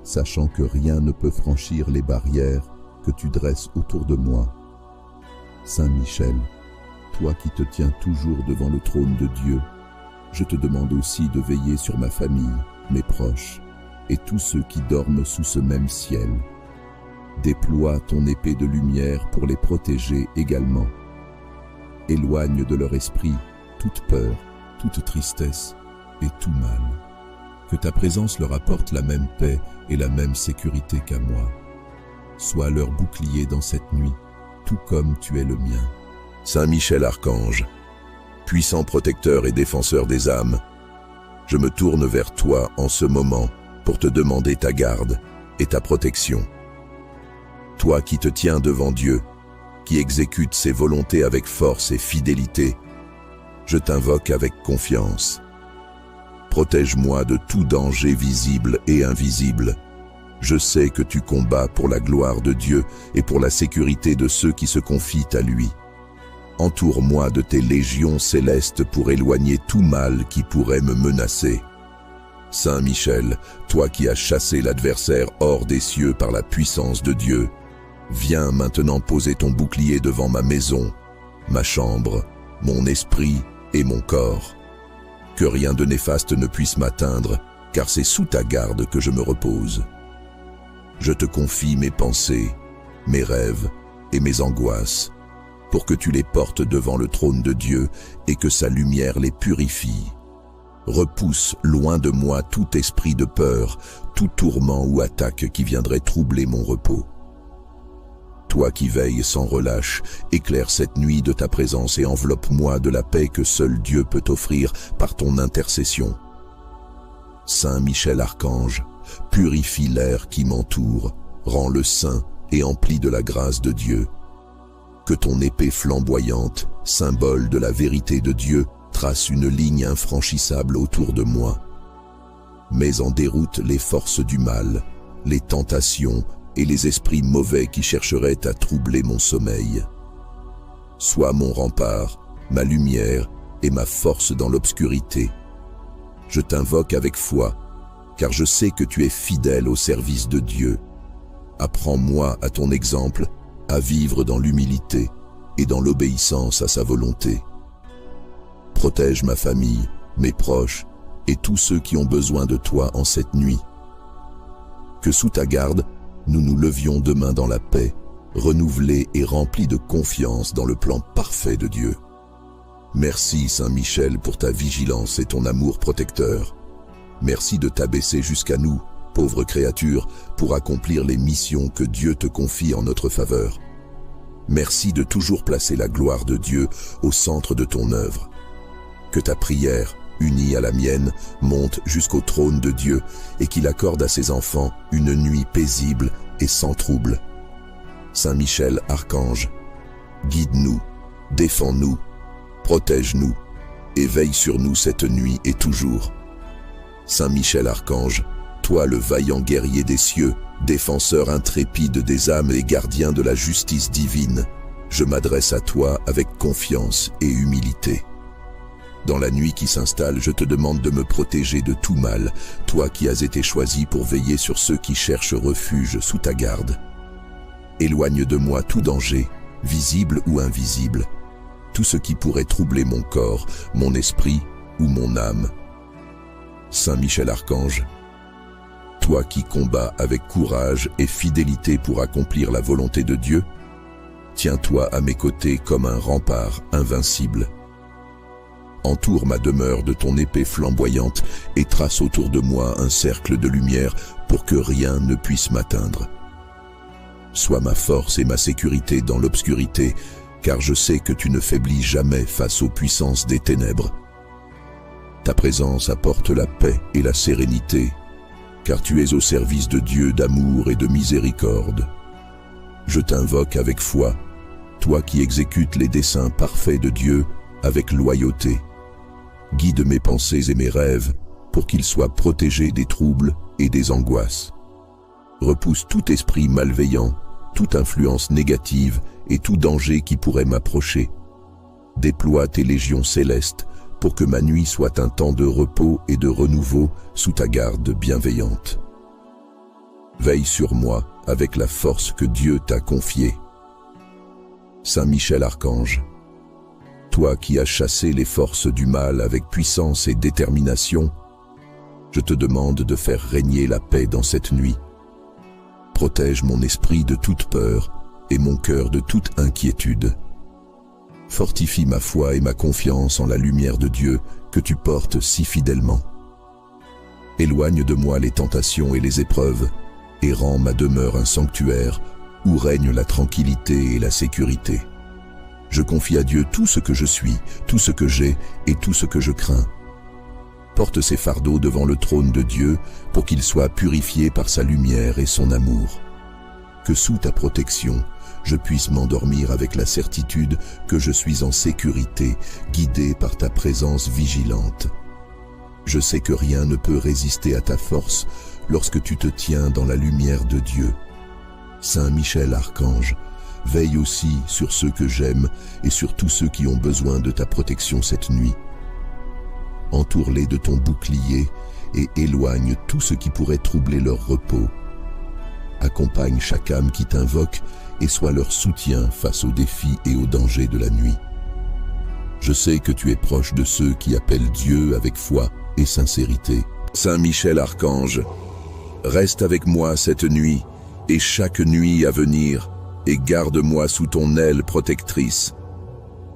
sachant que rien ne peut franchir les barrières que tu dresses autour de moi. Saint Michel, toi qui te tiens toujours devant le trône de Dieu, je te demande aussi de veiller sur ma famille, mes proches et tous ceux qui dorment sous ce même ciel. Déploie ton épée de lumière pour les protéger également. Éloigne de leur esprit toute peur, toute tristesse et tout mal. Que ta présence leur apporte la même paix et la même sécurité qu'à moi. Sois leur bouclier dans cette nuit, tout comme tu es le mien. Saint Michel Archange, puissant protecteur et défenseur des âmes, je me tourne vers toi en ce moment pour te demander ta garde et ta protection. Toi qui te tiens devant Dieu, qui exécute ses volontés avec force et fidélité, je t'invoque avec confiance. Protège-moi de tout danger visible et invisible. Je sais que tu combats pour la gloire de Dieu et pour la sécurité de ceux qui se confient à lui. Entoure-moi de tes légions célestes pour éloigner tout mal qui pourrait me menacer. Saint Michel, toi qui as chassé l'adversaire hors des cieux par la puissance de Dieu, viens maintenant poser ton bouclier devant ma maison, ma chambre, mon esprit et mon corps. Que rien de néfaste ne puisse m'atteindre, car c'est sous ta garde que je me repose. Je te confie mes pensées, mes rêves et mes angoisses, pour que tu les portes devant le trône de Dieu et que sa lumière les purifie. Repousse loin de moi tout esprit de peur, tout tourment ou attaque qui viendrait troubler mon repos. Toi qui veilles sans relâche, éclaire cette nuit de ta présence et enveloppe-moi de la paix que seul Dieu peut offrir par ton intercession. Saint Michel Archange, purifie l'air qui m'entoure, rends-le saint et empli de la grâce de Dieu. Que ton épée flamboyante, symbole de la vérité de Dieu, trace une ligne infranchissable autour de moi. Mets en déroute les forces du mal, les tentations et les esprits mauvais qui chercheraient à troubler mon sommeil. Sois mon rempart, ma lumière et ma force dans l'obscurité. Je t'invoque avec foi, car je sais que tu es fidèle au service de Dieu. Apprends-moi à ton exemple à vivre dans l'humilité et dans l'obéissance à sa volonté. Protège ma famille, mes proches et tous ceux qui ont besoin de toi en cette nuit. Que sous ta garde, nous nous levions demain dans la paix, renouvelés et remplis de confiance dans le plan parfait de Dieu. Merci Saint Michel pour ta vigilance et ton amour protecteur. Merci de t'abaisser jusqu'à nous, pauvres créatures, pour accomplir les missions que Dieu te confie en notre faveur. Merci de toujours placer la gloire de Dieu au centre de ton œuvre. Que ta prière, unie à la mienne, monte jusqu'au trône de Dieu et qu'il accorde à ses enfants une nuit paisible et sans trouble. Saint Michel Archange, guide-nous, défends-nous, protège-nous et veille sur nous cette nuit et toujours. Saint Michel Archange, toi le vaillant guerrier des cieux, défenseur intrépide des âmes et gardien de la justice divine, je m'adresse à toi avec confiance et humilité. Dans la nuit qui s'installe, je te demande de me protéger de tout mal, toi qui as été choisi pour veiller sur ceux qui cherchent refuge sous ta garde. Éloigne de moi tout danger, visible ou invisible, tout ce qui pourrait troubler mon corps, mon esprit ou mon âme. Saint Michel Archange, toi qui combats avec courage et fidélité pour accomplir la volonté de Dieu, tiens-toi à mes côtés comme un rempart invincible. Entoure ma demeure de ton épée flamboyante et trace autour de moi un cercle de lumière pour que rien ne puisse m'atteindre. Sois ma force et ma sécurité dans l'obscurité, car je sais que tu ne faiblis jamais face aux puissances des ténèbres. Ta présence apporte la paix et la sérénité, car tu es au service de Dieu d'amour et de miséricorde. Je t'invoque avec foi, toi qui exécutes les desseins parfaits de Dieu avec loyauté. Guide mes pensées et mes rêves pour qu'ils soient protégés des troubles et des angoisses. Repousse tout esprit malveillant, toute influence négative et tout danger qui pourrait m'approcher. Déploie tes légions célestes pour que ma nuit soit un temps de repos et de renouveau sous ta garde bienveillante. Veille sur moi avec la force que Dieu t'a confiée. Saint Michel Archange, toi qui as chassé les forces du mal avec puissance et détermination, je te demande de faire régner la paix dans cette nuit. Protège mon esprit de toute peur et mon cœur de toute inquiétude. Fortifie ma foi et ma confiance en la lumière de Dieu que tu portes si fidèlement. Éloigne de moi les tentations et les épreuves et rends ma demeure un sanctuaire où règne la tranquillité et la sécurité. Je confie à Dieu tout ce que je suis, tout ce que j'ai et tout ce que je crains. Porte ces fardeaux devant le trône de Dieu pour qu'ils soient purifiés par sa lumière et son amour. Que sous ta protection, je puisse m'endormir avec la certitude que je suis en sécurité, guidé par ta présence vigilante. Je sais que rien ne peut résister à ta force lorsque tu te tiens dans la lumière de Dieu. Saint Michel Archange, veille aussi sur ceux que j'aime et sur tous ceux qui ont besoin de ta protection cette nuit. Entoure-les de ton bouclier et éloigne tout ce qui pourrait troubler leur repos. Accompagne chaque âme qui t'invoque et sois leur soutien face aux défis et aux dangers de la nuit. Je sais que tu es proche de ceux qui appellent Dieu avec foi et sincérité. Saint Michel Archange, reste avec moi cette nuit et chaque nuit à venir et garde-moi sous ton aile protectrice.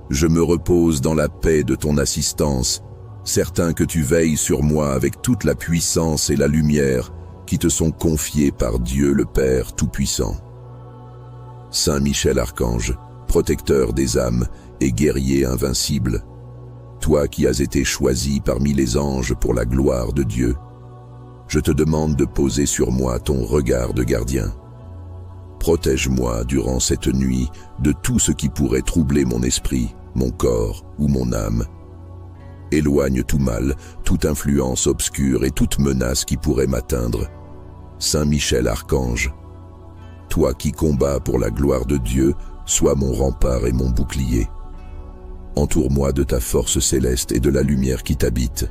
Je me repose dans la paix de ton assistance, certain que tu veilles sur moi avec toute la puissance et la lumière qui te sont confiées par Dieu le Père Tout-Puissant. Saint Michel Archange, protecteur des âmes et guerrier invincible, toi qui as été choisi parmi les anges pour la gloire de Dieu, je te demande de poser sur moi ton regard de gardien. Protège-moi durant cette nuit de tout ce qui pourrait troubler mon esprit, mon corps ou mon âme. Éloigne tout mal, toute influence obscure et toute menace qui pourrait m'atteindre. Saint Michel Archange, toi qui combats pour la gloire de Dieu, sois mon rempart et mon bouclier. Entoure-moi de ta force céleste et de la lumière qui t'habite.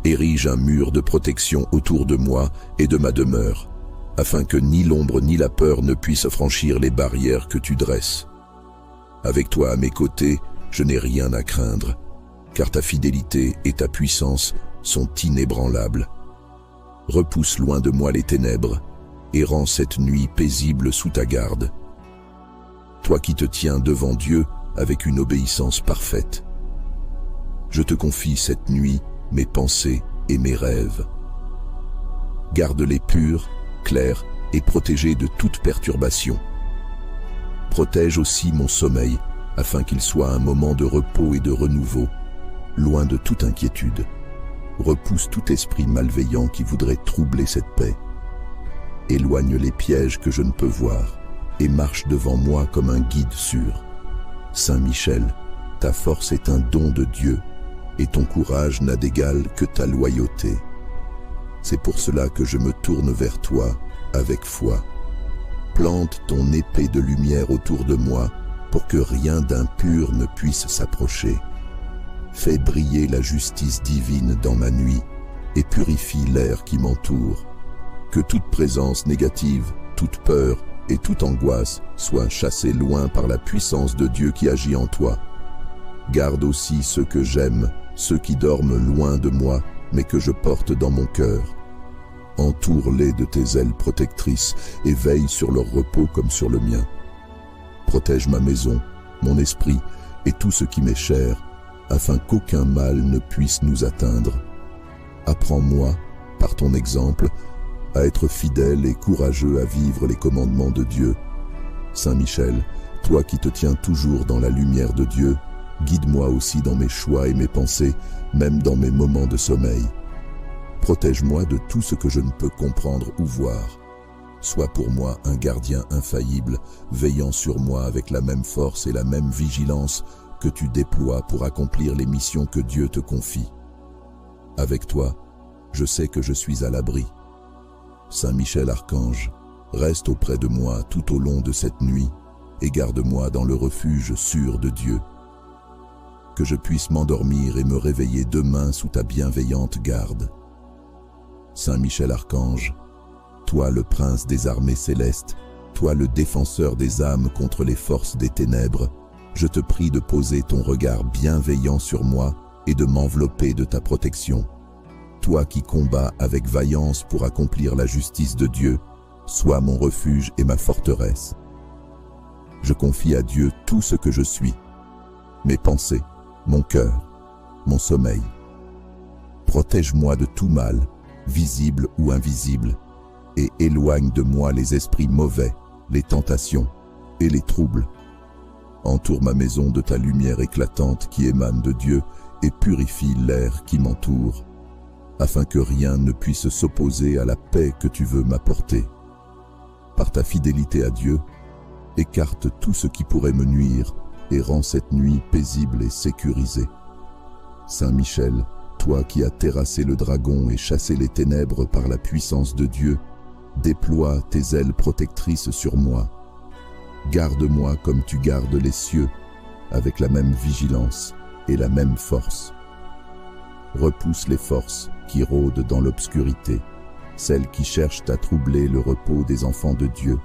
Érige un mur de protection autour de moi et de ma demeure, afin que ni l'ombre ni la peur ne puissent franchir les barrières que tu dresses. Avec toi à mes côtés, je n'ai rien à craindre, car ta fidélité et ta puissance sont inébranlables. Repousse loin de moi les ténèbres et rends cette nuit paisible sous ta garde. Toi qui te tiens devant Dieu avec une obéissance parfaite. Je te confie cette nuit mes pensées et mes rêves. Garde-les purs, clairs et protégés de toute perturbation. Protège aussi mon sommeil, afin qu'il soit un moment de repos et de renouveau, loin de toute inquiétude. Repousse tout esprit malveillant qui voudrait troubler cette paix. Éloigne les pièges que je ne peux voir et marche devant moi comme un guide sûr. Saint Michel, ta force est un don de Dieu et ton courage n'a d'égal que ta loyauté. C'est pour cela que je me tourne vers toi avec foi. Plante ton épée de lumière autour de moi pour que rien d'impur ne puisse s'approcher. Fais briller la justice divine dans ma nuit et purifie l'air qui m'entoure. Que toute présence négative, toute peur et toute angoisse soient chassées loin par la puissance de Dieu qui agit en toi. Garde aussi ceux que j'aime, ceux qui dorment loin de moi, mais que je porte dans mon cœur. Entoure-les de tes ailes protectrices et veille sur leur repos comme sur le mien. Protège ma maison, mon esprit et tout ce qui m'est cher, afin qu'aucun mal ne puisse nous atteindre. Apprends-moi, par ton exemple, à être fidèle et courageux à vivre les commandements de Dieu. Saint Michel, toi qui te tiens toujours dans la lumière de Dieu, guide-moi aussi dans mes choix et mes pensées, même dans mes moments de sommeil. Protège-moi de tout ce que je ne peux comprendre ou voir. Sois pour moi un gardien infaillible, veillant sur moi avec la même force et la même vigilance que tu déploies pour accomplir les missions que Dieu te confie. Avec toi, je sais que je suis à l'abri. Saint Michel Archange, reste auprès de moi tout au long de cette nuit et garde-moi dans le refuge sûr de Dieu. Que je puisse m'endormir et me réveiller demain sous ta bienveillante garde. Saint Michel Archange, toi le prince des armées célestes, toi le défenseur des âmes contre les forces des ténèbres, je te prie de poser ton regard bienveillant sur moi et de m'envelopper de ta protection. Toi qui combats avec vaillance pour accomplir la justice de Dieu, sois mon refuge et ma forteresse. Je confie à Dieu tout ce que je suis, mes pensées, mon cœur, mon sommeil. Protège-moi de tout mal, visible ou invisible, et éloigne de moi les esprits mauvais, les tentations et les troubles. Entoure ma maison de ta lumière éclatante qui émane de Dieu et purifie l'air qui m'entoure, afin que rien ne puisse s'opposer à la paix que tu veux m'apporter. Par ta fidélité à Dieu, écarte tout ce qui pourrait me nuire et rends cette nuit paisible et sécurisée. Saint Michel, toi qui as terrassé le dragon et chassé les ténèbres par la puissance de Dieu, déploie tes ailes protectrices sur moi. garde-moi comme tu gardes les cieux, avec la même vigilance et la même force. Repousse les forces qui rôdent dans l'obscurité, celles qui cherchent à troubler le repos des enfants de Dieu.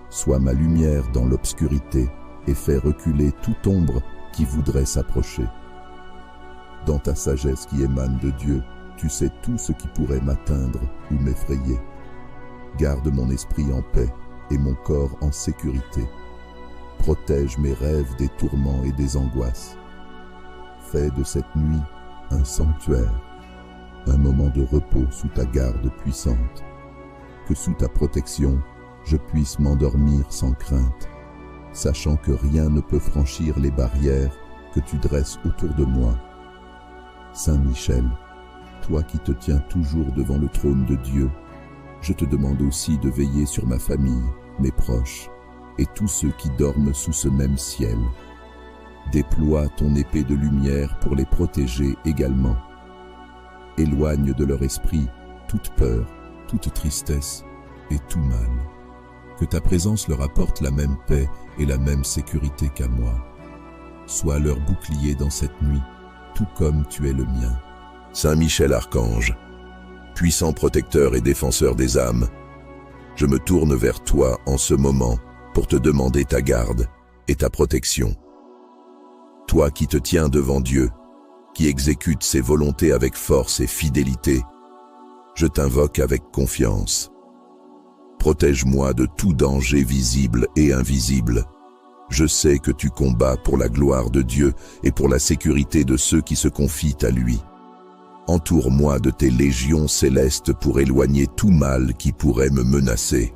Sois ma lumière dans l'obscurité et fais reculer toute ombre qui voudrait s'approcher. Dans ta sagesse qui émane de Dieu, tu sais tout ce qui pourrait m'atteindre ou m'effrayer. Garde mon esprit en paix et mon corps en sécurité. Protège mes rêves des tourments et des angoisses. Fais de cette nuit un sanctuaire, un moment de repos sous ta garde puissante. Que sous ta protection, je puisse m'endormir sans crainte, sachant que rien ne peut franchir les barrières que tu dresses autour de moi. Saint Michel, toi qui te tiens toujours devant le trône de Dieu, je te demande aussi de veiller sur ma famille, mes proches, et tous ceux qui dorment sous ce même ciel. Déploie ton épée de lumière pour les protéger également. Éloigne de leur esprit toute peur, toute tristesse et tout mal. Que ta présence leur apporte la même paix et la même sécurité qu'à moi. Sois leur bouclier dans cette nuit, tout comme tu es le mien. Saint Michel Archange, puissant protecteur et défenseur des âmes, je me tourne vers toi en ce moment pour te demander ta garde et ta protection. Toi qui te tiens devant Dieu, qui exécute ses volontés avec force et fidélité, je t'invoque avec confiance. Protège-moi de tout danger visible et invisible. Je sais que tu combats pour la gloire de Dieu et pour la sécurité de ceux qui se confient à lui. Entoure-moi de tes légions célestes pour éloigner tout mal qui pourrait me menacer.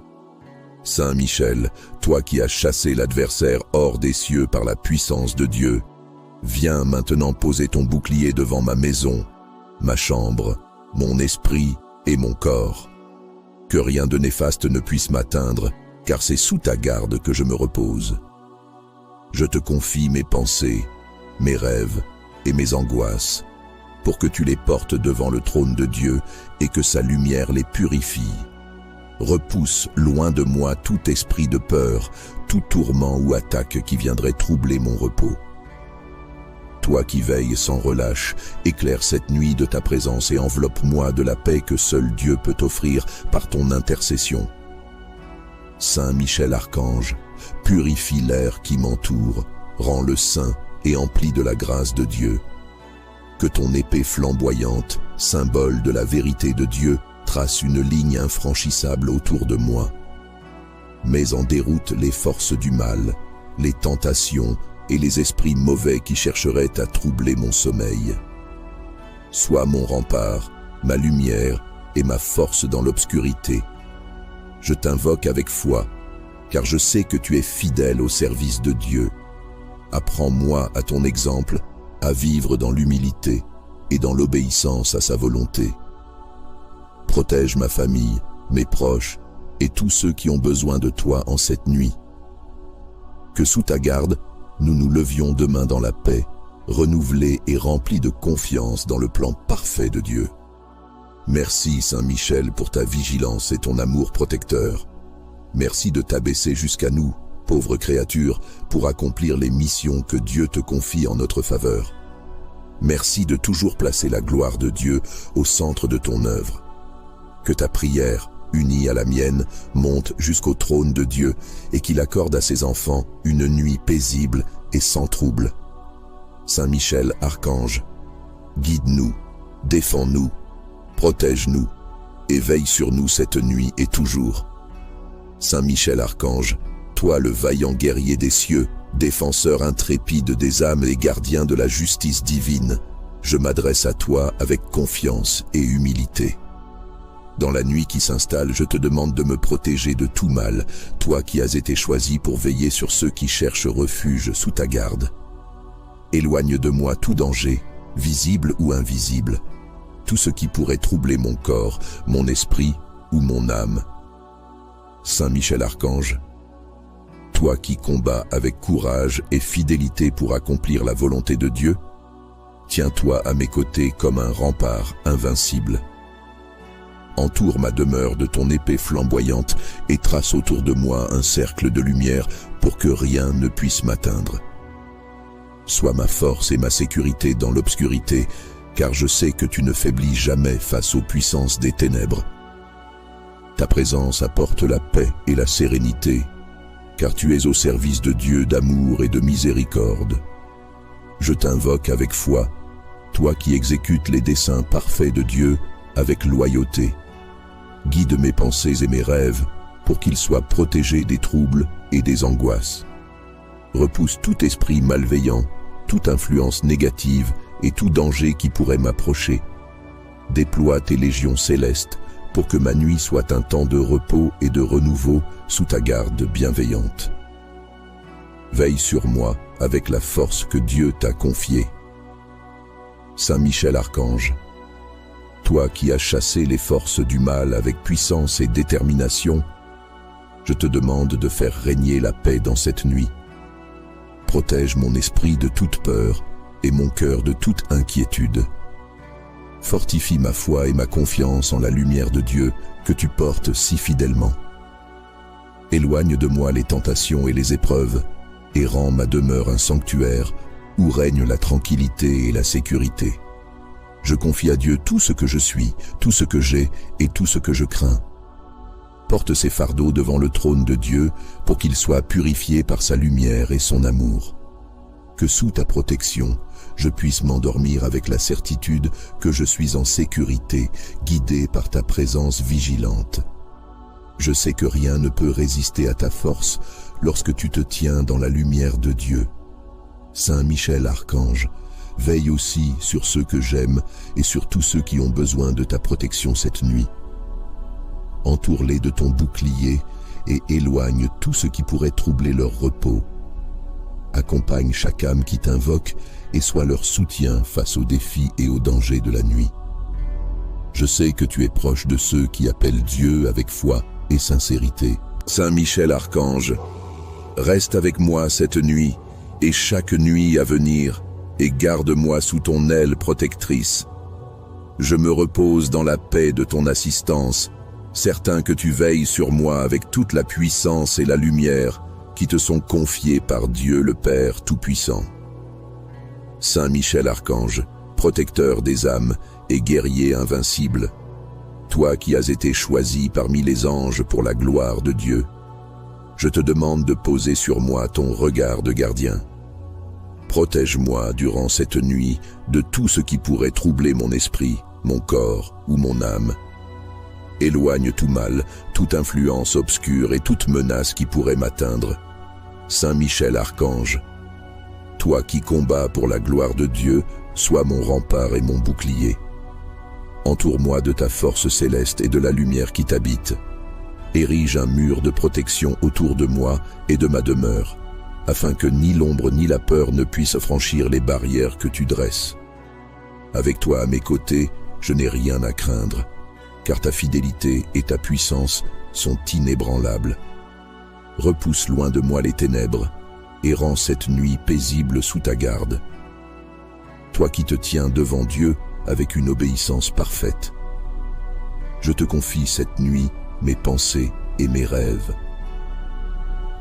Saint Michel, toi qui as chassé l'adversaire hors des cieux par la puissance de Dieu, viens maintenant poser ton bouclier devant ma maison, ma chambre, mon esprit et mon corps. Que rien de néfaste ne puisse m'atteindre, car c'est sous ta garde que je me repose. Je te confie mes pensées, mes rêves et mes angoisses, pour que tu les portes devant le trône de Dieu et que sa lumière les purifie. Repousse loin de moi tout esprit de peur, tout tourment ou attaque qui viendrait troubler mon repos. Toi qui veilles sans relâche, éclaire cette nuit de ta présence et enveloppe-moi de la paix que seul Dieu peut offrir par ton intercession. Saint Michel Archange, purifie l'air qui m'entoure, rends-le saint et empli de la grâce de Dieu. Que ton épée flamboyante, symbole de la vérité de Dieu, trace une ligne infranchissable autour de moi. Mets en déroute les forces du mal, les tentations et les esprits mauvais qui chercheraient à troubler mon sommeil. Sois mon rempart, ma lumière et ma force dans l'obscurité. Je t'invoque avec foi, car je sais que tu es fidèle au service de Dieu. Apprends-moi à ton exemple à vivre dans l'humilité et dans l'obéissance à sa volonté. Protège ma famille, mes proches et tous ceux qui ont besoin de toi en cette nuit. Que sous ta garde, nous nous levions demain dans la paix, renouvelés et remplis de confiance dans le plan parfait de Dieu. Merci Saint Michel pour ta vigilance et ton amour protecteur. Merci de t'abaisser jusqu'à nous, pauvres créatures, pour accomplir les missions que Dieu te confie en notre faveur. Merci de toujours placer la gloire de Dieu au centre de ton œuvre. Que ta prière, unie à la mienne, monte jusqu'au trône de Dieu et qu'il accorde à ses enfants une nuit paisible et sans trouble. Saint Michel Archange, guide-nous, défends-nous, protège-nous et veille sur nous cette nuit et toujours. Saint Michel Archange, toi le vaillant guerrier des cieux, défenseur intrépide des âmes et gardien de la justice divine, je m'adresse à toi avec confiance et humilité. Dans la nuit qui s'installe, je te demande de me protéger de tout mal, toi qui as été choisi pour veiller sur ceux qui cherchent refuge sous ta garde. Éloigne de moi tout danger, visible ou invisible, tout ce qui pourrait troubler mon corps, mon esprit ou mon âme. Saint Michel Archange, toi qui combats avec courage et fidélité pour accomplir la volonté de Dieu, tiens-toi à mes côtés comme un rempart invincible. Entoure ma demeure de ton épée flamboyante et trace autour de moi un cercle de lumière pour que rien ne puisse m'atteindre. Sois ma force et ma sécurité dans l'obscurité, car je sais que tu ne faiblis jamais face aux puissances des ténèbres. Ta présence apporte la paix et la sérénité, car tu es au service de Dieu d'amour et de miséricorde. Je t'invoque avec foi, toi qui exécutes les desseins parfaits de Dieu avec loyauté. Guide mes pensées et mes rêves pour qu'ils soient protégés des troubles et des angoisses. Repousse tout esprit malveillant, toute influence négative et tout danger qui pourrait m'approcher. Déploie tes légions célestes pour que ma nuit soit un temps de repos et de renouveau sous ta garde bienveillante. Veille sur moi avec la force que Dieu t'a confiée. Saint Michel Archange, toi qui as chassé les forces du mal avec puissance et détermination, je te demande de faire régner la paix dans cette nuit. Protège mon esprit de toute peur et mon cœur de toute inquiétude. Fortifie ma foi et ma confiance en la lumière de Dieu que tu portes si fidèlement. Éloigne de moi les tentations et les épreuves et rends ma demeure un sanctuaire où règne la tranquillité et la sécurité. Je confie à Dieu tout ce que je suis, tout ce que j'ai et tout ce que je crains. Porte ces fardeaux devant le trône de Dieu pour qu'ils soient purifiés par sa lumière et son amour. Que sous ta protection, je puisse m'endormir avec la certitude que je suis en sécurité, guidé par ta présence vigilante. Je sais que rien ne peut résister à ta force lorsque tu te tiens dans la lumière de Dieu. Saint Michel Archange, veille aussi sur ceux que j'aime et sur tous ceux qui ont besoin de ta protection cette nuit. Entoure-les de ton bouclier et éloigne tout ce qui pourrait troubler leur repos. Accompagne chaque âme qui t'invoque et sois leur soutien face aux défis et aux dangers de la nuit. Je sais que tu es proche de ceux qui appellent Dieu avec foi et sincérité. Saint Michel Archange, reste avec moi cette nuit et chaque nuit à venir, et garde-moi sous ton aile protectrice. Je me repose dans la paix de ton assistance, certain que tu veilles sur moi avec toute la puissance et la lumière qui te sont confiées par Dieu le Père Tout-Puissant. Saint Michel Archange, protecteur des âmes et guerrier invincible, toi qui as été choisi parmi les anges pour la gloire de Dieu, je te demande de poser sur moi ton regard de gardien. Protège-moi durant cette nuit de tout ce qui pourrait troubler mon esprit, mon corps ou mon âme. Éloigne tout mal, toute influence obscure et toute menace qui pourrait m'atteindre. Saint Michel Archange, toi qui combats pour la gloire de Dieu, sois mon rempart et mon bouclier. Entoure-moi de ta force céleste et de la lumière qui t'habite. Érige un mur de protection autour de moi et de ma demeure, afin que ni l'ombre ni la peur ne puissent franchir les barrières que tu dresses. Avec toi à mes côtés, je n'ai rien à craindre, car ta fidélité et ta puissance sont inébranlables. Repousse loin de moi les ténèbres et rends cette nuit paisible sous ta garde. Toi qui te tiens devant Dieu avec une obéissance parfaite. Je te confie cette nuit mes pensées et mes rêves.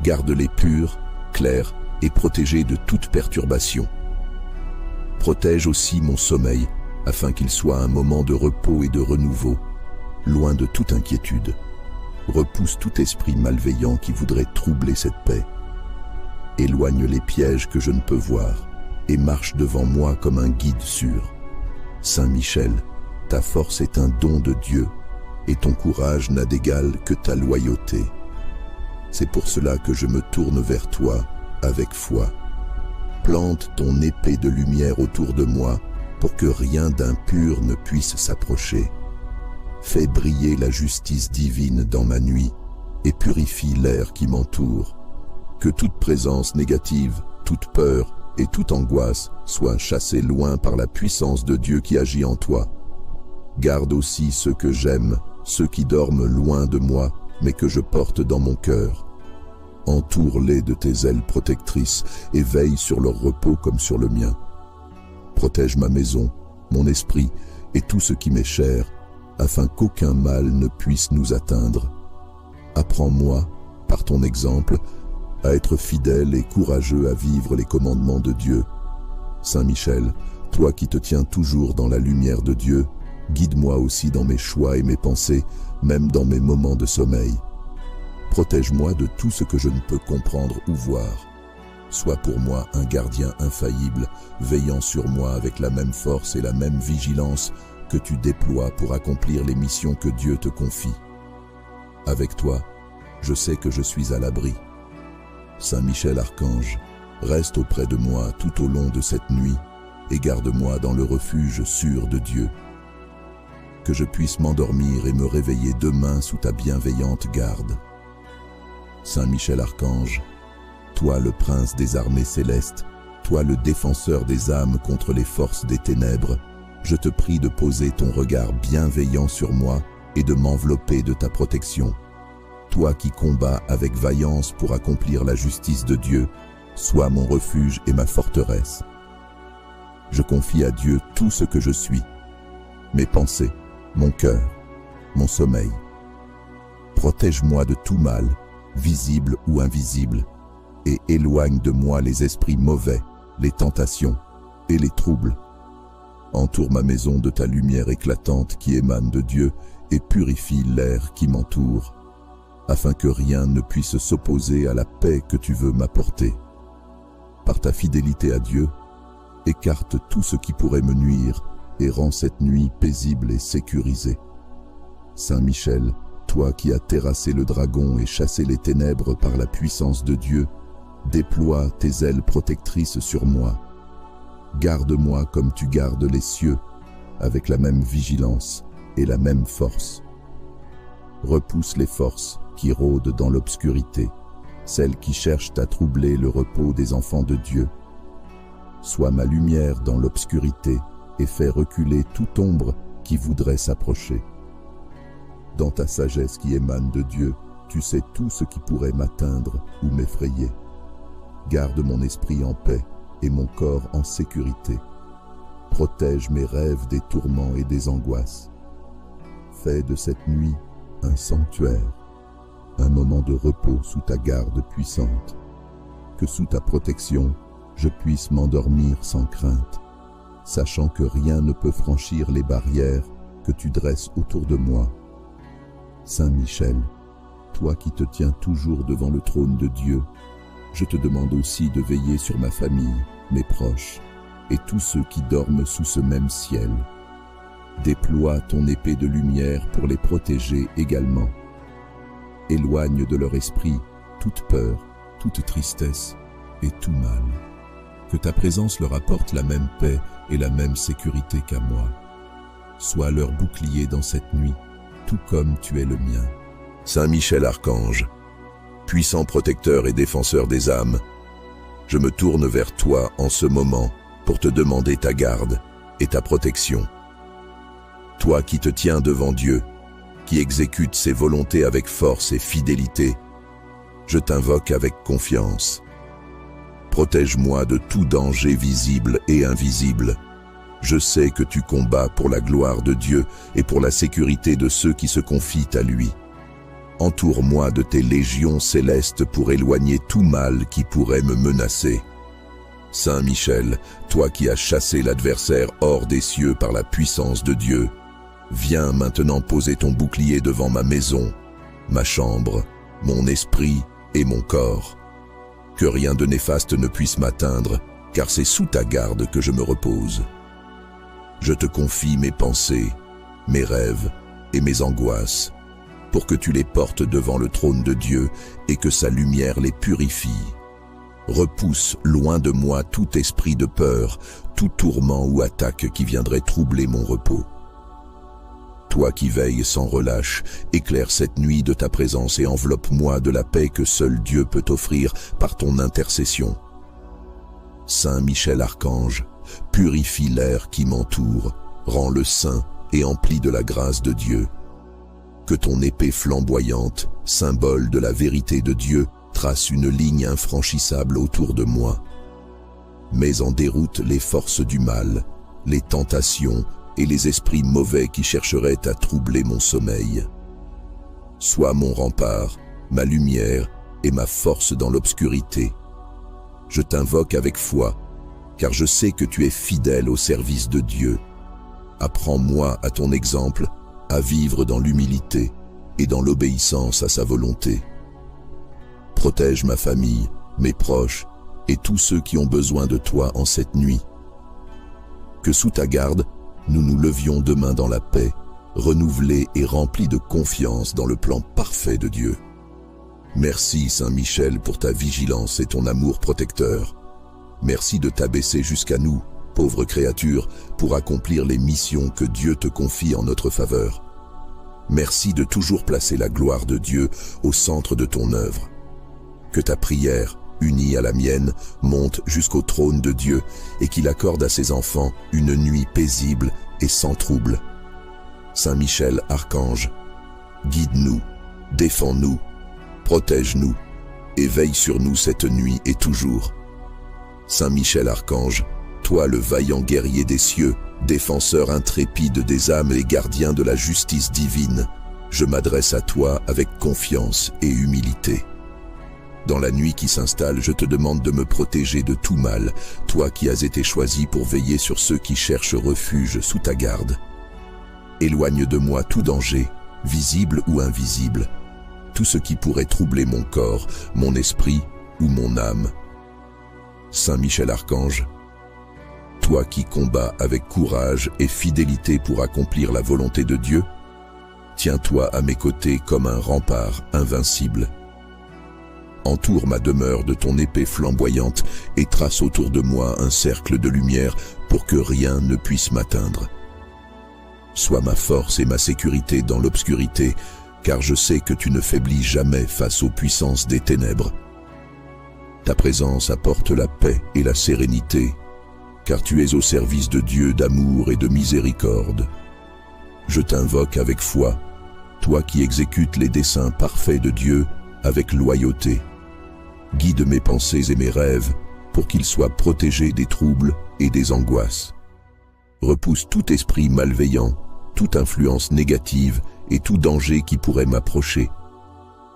Garde-les purs, clairs et protégés de toute perturbation. Protège aussi mon sommeil afin qu'il soit un moment de repos et de renouveau, loin de toute inquiétude. Repousse tout esprit malveillant qui voudrait troubler cette paix. Éloigne les pièges que je ne peux voir et marche devant moi comme un guide sûr. Saint Michel, ta force est un don de Dieu et ton courage n'a d'égal que ta loyauté. C'est pour cela que je me tourne vers toi avec foi. Plante ton épée de lumière autour de moi pour que rien d'impur ne puisse s'approcher. Fais briller la justice divine dans ma nuit et purifie l'air qui m'entoure. Que toute présence négative, toute peur et toute angoisse soient chassées loin par la puissance de Dieu qui agit en toi. Garde aussi ceux que j'aime, ceux qui dorment loin de moi, mais que je porte dans mon cœur. Entoure-les de tes ailes protectrices et veille sur leur repos comme sur le mien. Protège ma maison, mon esprit et tout ce qui m'est cher, afin qu'aucun mal ne puisse nous atteindre. Apprends-moi, par ton exemple, à être fidèle et courageux à vivre les commandements de Dieu. Saint Michel, toi qui te tiens toujours dans la lumière de Dieu, guide-moi aussi dans mes choix et mes pensées, même dans mes moments de sommeil. Protège-moi de tout ce que je ne peux comprendre ou voir. Sois pour moi un gardien infaillible, veillant sur moi avec la même force et la même vigilance que tu déploies pour accomplir les missions que Dieu te confie. Avec toi, je sais que je suis à l'abri. Saint Michel Archange, reste auprès de moi tout au long de cette nuit et garde-moi dans le refuge sûr de Dieu. Que je puisse m'endormir et me réveiller demain sous ta bienveillante garde. Saint Michel Archange, toi le prince des armées célestes, toi le défenseur des âmes contre les forces des ténèbres, je te prie de poser ton regard bienveillant sur moi et de m'envelopper de ta protection. Toi qui combats avec vaillance pour accomplir la justice de Dieu, sois mon refuge et ma forteresse. Je confie à Dieu tout ce que je suis, mes pensées, mon cœur, mon sommeil. Protège-moi de tout mal, visible ou invisible, et éloigne de moi les esprits mauvais, les tentations et les troubles. Entoure ma maison de ta lumière éclatante qui émane de Dieu et purifie l'air qui m'entoure, afin que rien ne puisse s'opposer à la paix que tu veux m'apporter. Par ta fidélité à Dieu, écarte tout ce qui pourrait me nuire et rends cette nuit paisible et sécurisée. Saint Michel, toi qui as terrassé le dragon et chassé les ténèbres par la puissance de Dieu, déploie tes ailes protectrices sur moi. Garde-moi comme tu gardes les cieux, avec la même vigilance et la même force. Repousse les forces qui rôdent dans l'obscurité, celles qui cherchent à troubler le repos des enfants de Dieu. Sois ma lumière dans l'obscurité et fais reculer toute ombre qui voudrait s'approcher. Dans ta sagesse qui émane de Dieu, tu sais tout ce qui pourrait m'atteindre ou m'effrayer. Garde mon esprit en paix et mon corps en sécurité. Protège mes rêves des tourments et des angoisses. Fais de cette nuit un sanctuaire, un moment de repos sous ta garde puissante. Que sous ta protection, je puisse m'endormir sans crainte, sachant que rien ne peut franchir les barrières que tu dresses autour de moi. Saint Michel, toi qui te tiens toujours devant le trône de Dieu, je te demande aussi de veiller sur ma famille, mes proches et tous ceux qui dorment sous ce même ciel. Déploie ton épée de lumière pour les protéger également. Éloigne de leur esprit toute peur, toute tristesse et tout mal. Que ta présence leur apporte la même paix et la même sécurité qu'à moi. Sois leur bouclier dans cette nuit, tout comme tu es le mien. Saint Michel Archange, puissant protecteur et défenseur des âmes, je me tourne vers toi en ce moment pour te demander ta garde et ta protection. Toi qui te tiens devant Dieu, qui exécute ses volontés avec force et fidélité, je t'invoque avec confiance. Protège-moi de tout danger visible et invisible. Je sais que tu combats pour la gloire de Dieu et pour la sécurité de ceux qui se confient à lui. Entoure-moi de tes légions célestes pour éloigner tout mal qui pourrait me menacer. Saint Michel, toi qui as chassé l'adversaire hors des cieux par la puissance de Dieu, viens maintenant poser ton bouclier devant ma maison, ma chambre, mon esprit et mon corps. Que rien de néfaste ne puisse m'atteindre, car c'est sous ta garde que je me repose. Je te confie mes pensées, mes rêves et mes angoisses, pour que tu les portes devant le trône de Dieu et que sa lumière les purifie. Repousse loin de moi tout esprit de peur, tout tourment ou attaque qui viendrait troubler mon repos. Toi qui veilles sans relâche, éclaire cette nuit de ta présence et enveloppe-moi de la paix que seul Dieu peut offrir par ton intercession. Saint Michel Archange, purifie l'air qui m'entoure, rends-le saint et empli de la grâce de Dieu. Que ton épée flamboyante, symbole de la vérité de Dieu, trace une ligne infranchissable autour de moi. Mets en déroute les forces du mal, les tentations et les esprits mauvais qui chercheraient à troubler mon sommeil. Sois mon rempart, ma lumière et ma force dans l'obscurité. Je t'invoque avec foi, car je sais que tu es fidèle au service de Dieu. Apprends-moi à ton exemple à vivre dans l'humilité et dans l'obéissance à sa volonté. Protège ma famille, mes proches et tous ceux qui ont besoin de toi en cette nuit. Que sous ta garde, nous nous levions demain dans la paix, renouvelés et remplis de confiance dans le plan parfait de Dieu. Merci Saint Michel pour ta vigilance et ton amour protecteur. Merci de t'abaisser jusqu'à nous, pauvres créatures, pour accomplir les missions que Dieu te confie en notre faveur. Merci de toujours placer la gloire de Dieu au centre de ton œuvre. Que ta prière, unie à la mienne, monte jusqu'au trône de Dieu et qu'il accorde à ses enfants une nuit paisible et sans trouble. Saint Michel, archange, guide-nous, défends-nous, protège-nous et veille sur nous cette nuit et toujours. Saint Michel, archange, toi le vaillant guerrier des cieux, défenseur intrépide des âmes et gardien de la justice divine, je m'adresse à toi avec confiance et humilité. Dans la nuit qui s'installe, je te demande de me protéger de tout mal, toi qui as été choisi pour veiller sur ceux qui cherchent refuge sous ta garde. Éloigne de moi tout danger, visible ou invisible, tout ce qui pourrait troubler mon corps, mon esprit ou mon âme. Saint Michel Archange, toi qui combats avec courage et fidélité pour accomplir la volonté de Dieu, tiens-toi à mes côtés comme un rempart invincible. Entoure ma demeure de ton épée flamboyante et trace autour de moi un cercle de lumière pour que rien ne puisse m'atteindre. Sois ma force et ma sécurité dans l'obscurité, car je sais que tu ne faiblis jamais face aux puissances des ténèbres. Ta présence apporte la paix et la sérénité, car tu es au service de Dieu d'amour et de miséricorde. Je t'invoque avec foi, toi qui exécutes les desseins parfaits de Dieu avec loyauté. Guide mes pensées et mes rêves pour qu'ils soient protégés des troubles et des angoisses. Repousse tout esprit malveillant, toute influence négative et tout danger qui pourrait m'approcher.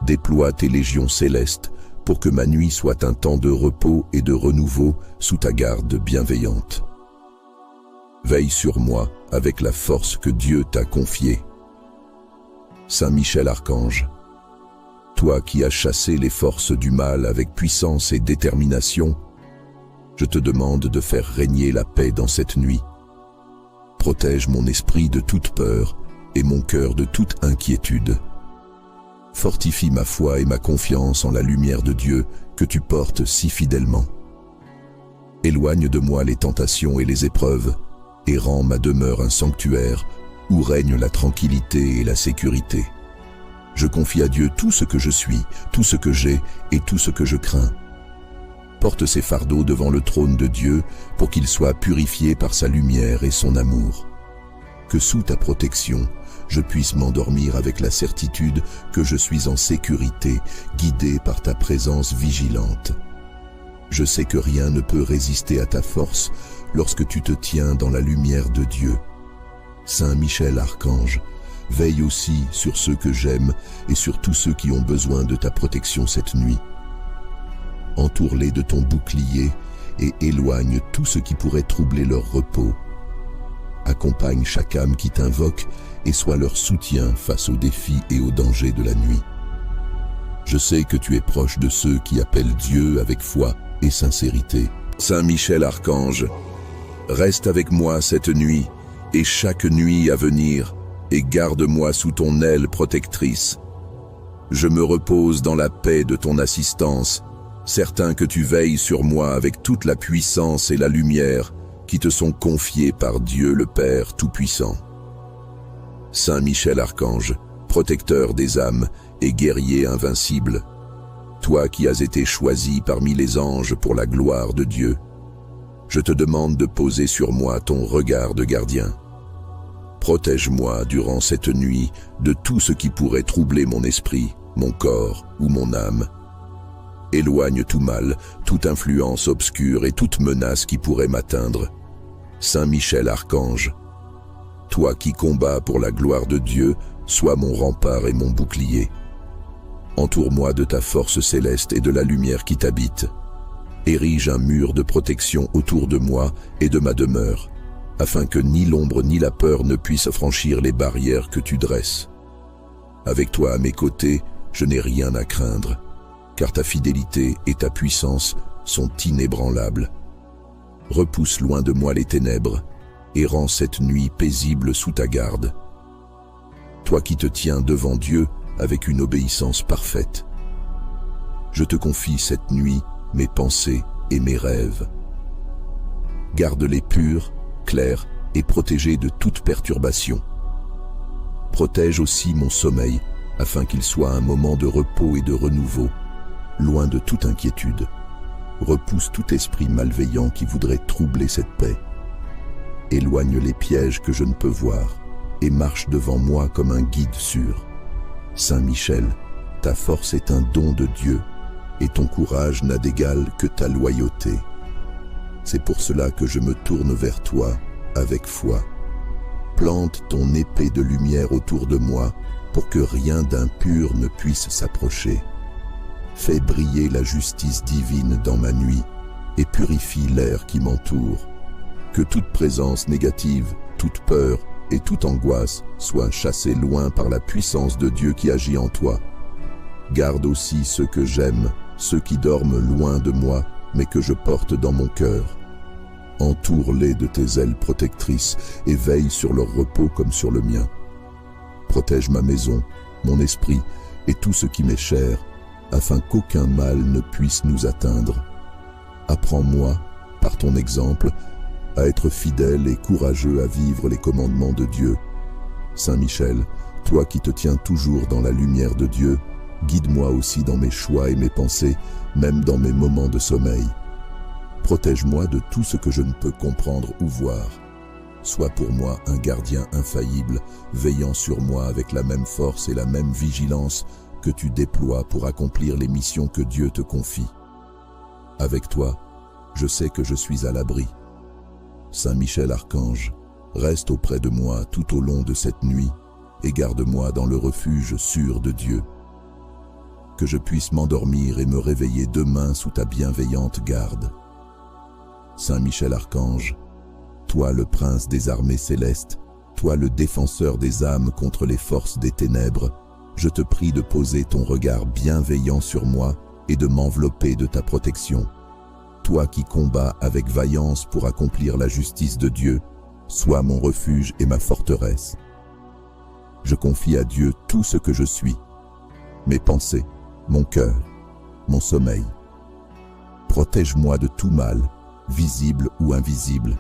Déploie tes légions célestes pour que ma nuit soit un temps de repos et de renouveau sous ta garde bienveillante. Veille sur moi avec la force que Dieu t'a confiée. Saint Michel Archange, toi qui as chassé les forces du mal avec puissance et détermination, je te demande de faire régner la paix dans cette nuit. Protège mon esprit de toute peur et mon cœur de toute inquiétude. Fortifie ma foi et ma confiance en la lumière de Dieu que tu portes si fidèlement. Éloigne de moi les tentations et les épreuves et rends ma demeure un sanctuaire où règne la tranquillité et la sécurité. Je confie à Dieu tout ce que je suis, tout ce que j'ai et tout ce que je crains. Porte ces fardeaux devant le trône de Dieu pour qu'ils soient purifiés par sa lumière et son amour. Que sous ta protection, je puisse m'endormir avec la certitude que je suis en sécurité, guidé par ta présence vigilante. Je sais que rien ne peut résister à ta force lorsque tu te tiens dans la lumière de Dieu. Saint Michel Archange, veille aussi sur ceux que j'aime et sur tous ceux qui ont besoin de ta protection cette nuit. Entoure-les de ton bouclier et éloigne tout ce qui pourrait troubler leur repos. Accompagne chaque âme qui t'invoque et sois leur soutien face aux défis et aux dangers de la nuit. Je sais que tu es proche de ceux qui appellent Dieu avec foi et sincérité. Saint Michel Archange, reste avec moi cette nuit et chaque nuit à venir, et garde-moi sous ton aile protectrice. Je me repose dans la paix de ton assistance, certain que tu veilles sur moi avec toute la puissance et la lumière qui te sont confiées par Dieu le Père Tout-Puissant. Saint Michel Archange, protecteur des âmes et guerrier invincible, toi qui as été choisi parmi les anges pour la gloire de Dieu, je te demande de poser sur moi ton regard de gardien. Protège-moi durant cette nuit de tout ce qui pourrait troubler mon esprit, mon corps ou mon âme. Éloigne tout mal, toute influence obscure et toute menace qui pourrait m'atteindre. Saint Michel Archange, Toi qui combats pour la gloire de Dieu, sois mon rempart et mon bouclier. Entoure-moi de ta force céleste et de la lumière qui t'habite. Érige un mur de protection autour de moi et de ma demeure, afin que ni l'ombre ni la peur ne puissent franchir les barrières que tu dresses. Avec toi à mes côtés, je n'ai rien à craindre, car ta fidélité et ta puissance sont inébranlables. Repousse loin de moi les ténèbres, et rends cette nuit paisible sous ta garde. Toi qui te tiens devant Dieu avec une obéissance parfaite. Je te confie cette nuit mes pensées et mes rêves. Garde-les purs, clairs et protégés de toute perturbation. Protège aussi mon sommeil, afin qu'il soit un moment de repos et de renouveau, loin de toute inquiétude. Repousse tout esprit malveillant qui voudrait troubler cette paix. Éloigne les pièges que je ne peux voir et marche devant moi comme un guide sûr. Saint Michel, ta force est un don de Dieu et ton courage n'a d'égal que ta loyauté. C'est pour cela que je me tourne vers toi avec foi. Plante ton épée de lumière autour de moi pour que rien d'impur ne puisse s'approcher. Fais briller la justice divine dans ma nuit et purifie l'air qui m'entoure. Que toute présence négative, toute peur et toute angoisse soient chassées loin par la puissance de Dieu qui agit en toi. Garde aussi ceux que j'aime, ceux qui dorment loin de moi, mais que je porte dans mon cœur. Entoure-les de tes ailes protectrices et veille sur leur repos comme sur le mien. Protège ma maison, mon esprit et tout ce qui m'est cher, afin qu'aucun mal ne puisse nous atteindre. Apprends-moi, par ton exemple, à être fidèle et courageux à vivre les commandements de Dieu. Saint Michel, toi qui te tiens toujours dans la lumière de Dieu, guide-moi aussi dans mes choix et mes pensées, même dans mes moments de sommeil. Protège-moi de tout ce que je ne peux comprendre ou voir. Sois pour moi un gardien infaillible, veillant sur moi avec la même force et la même vigilance que tu déploies pour accomplir les missions que Dieu te confie. Avec toi, je sais que je suis à l'abri. Saint Michel Archange, reste auprès de moi tout au long de cette nuit et garde-moi dans le refuge sûr de Dieu. Que je puisse m'endormir et me réveiller demain sous ta bienveillante garde. Saint Michel Archange, toi le prince des armées célestes, toi le défenseur des âmes contre les forces des ténèbres, je te prie de poser ton regard bienveillant sur moi et de m'envelopper de ta protection. Toi qui combats avec vaillance pour accomplir la justice de Dieu, sois mon refuge et ma forteresse. Je confie à Dieu tout ce que je suis, mes pensées, mon cœur, mon sommeil. Protège-moi de tout mal, visible ou invisible,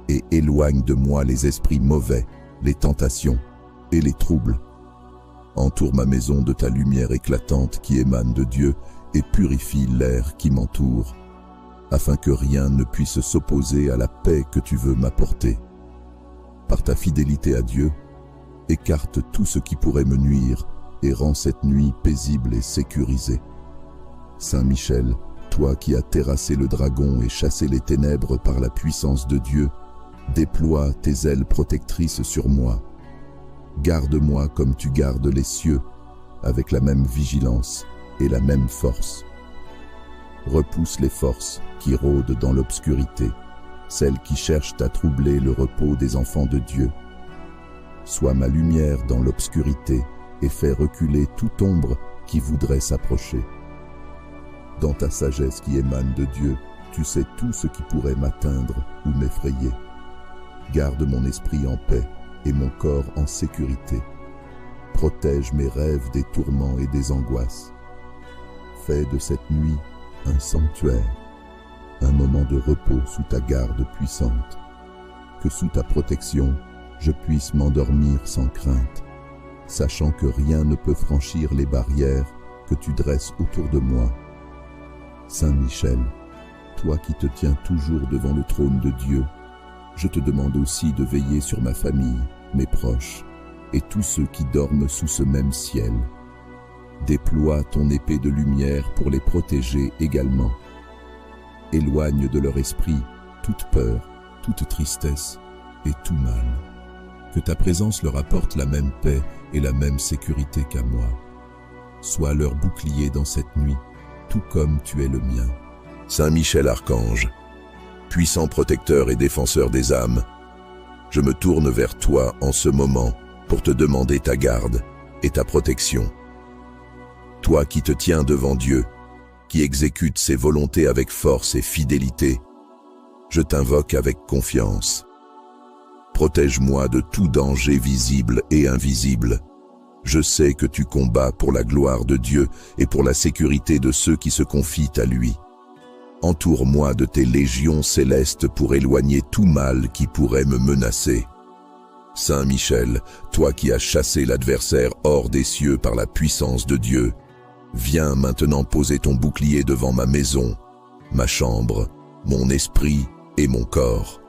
et éloigne de moi les esprits mauvais, les tentations et les troubles. Entoure ma maison de ta lumière éclatante qui émane de Dieu et purifie l'air qui m'entoure, afin que rien ne puisse s'opposer à la paix que tu veux m'apporter. Par ta fidélité à Dieu, écarte tout ce qui pourrait me nuire et rends cette nuit paisible et sécurisée. Saint Michel, toi qui as terrassé le dragon et chassé les ténèbres par la puissance de Dieu, déploie tes ailes protectrices sur moi. Garde-moi comme tu gardes les cieux, avec la même vigilance et la même force. Repousse les forces qui rôdent dans l'obscurité, celles qui cherchent à troubler le repos des enfants de Dieu. Sois ma lumière dans l'obscurité et fais reculer toute ombre qui voudrait s'approcher. Dans ta sagesse qui émane de Dieu, tu sais tout ce qui pourrait m'atteindre ou m'effrayer. Garde mon esprit en paix et mon corps en sécurité. Protège mes rêves des tourments et des angoisses. Fais de cette nuit un sanctuaire, un moment de repos sous ta garde puissante. Que sous ta protection, je puisse m'endormir sans crainte, sachant que rien ne peut franchir les barrières que tu dresses autour de moi. Saint Michel, toi qui te tiens toujours devant le trône de Dieu, je te demande aussi de veiller sur ma famille, mes proches, et tous ceux qui dorment sous ce même ciel. Déploie ton épée de lumière pour les protéger également. Éloigne de leur esprit toute peur, toute tristesse et tout mal. Que ta présence leur apporte la même paix et la même sécurité qu'à moi. Sois leur bouclier dans cette nuit, tout comme tu es le mien. Saint Michel Archange, puissant protecteur et défenseur des âmes, je me tourne vers toi en ce moment pour te demander ta garde et ta protection. Toi qui te tiens devant Dieu, qui exécute ses volontés avec force et fidélité, je t'invoque avec confiance. Protège-moi de tout danger visible et invisible. Je sais que tu combats pour la gloire de Dieu et pour la sécurité de ceux qui se confient à lui. Entoure-moi de tes légions célestes pour éloigner tout mal qui pourrait me menacer. Saint Michel, toi qui as chassé l'adversaire hors des cieux par la puissance de Dieu, viens maintenant poser ton bouclier devant ma maison, ma chambre, mon esprit et mon corps.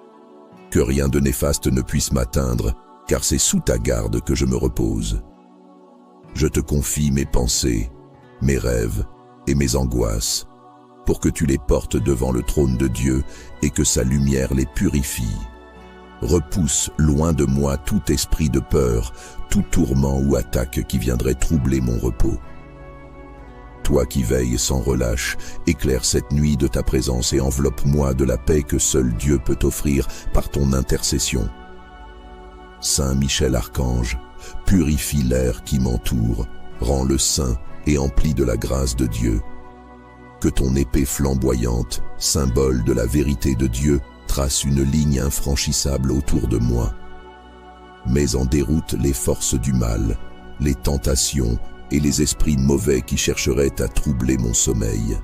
Que rien de néfaste ne puisse m'atteindre, car c'est sous ta garde que je me repose. Je te confie mes pensées, mes rêves et mes angoisses, pour que tu les portes devant le trône de Dieu et que sa lumière les purifie. Repousse loin de moi tout esprit de peur, tout tourment ou attaque qui viendrait troubler mon repos. Toi qui veilles sans relâche, éclaire cette nuit de ta présence et enveloppe-moi de la paix que seul Dieu peut offrir par ton intercession. Saint Michel Archange, purifie l'air qui m'entoure, rends-le saint et empli de la grâce de Dieu. Que ton épée flamboyante, symbole de la vérité de Dieu, trace une ligne infranchissable autour de moi. Mets en déroute les forces du mal, les tentations et les esprits mauvais qui chercheraient à troubler mon sommeil.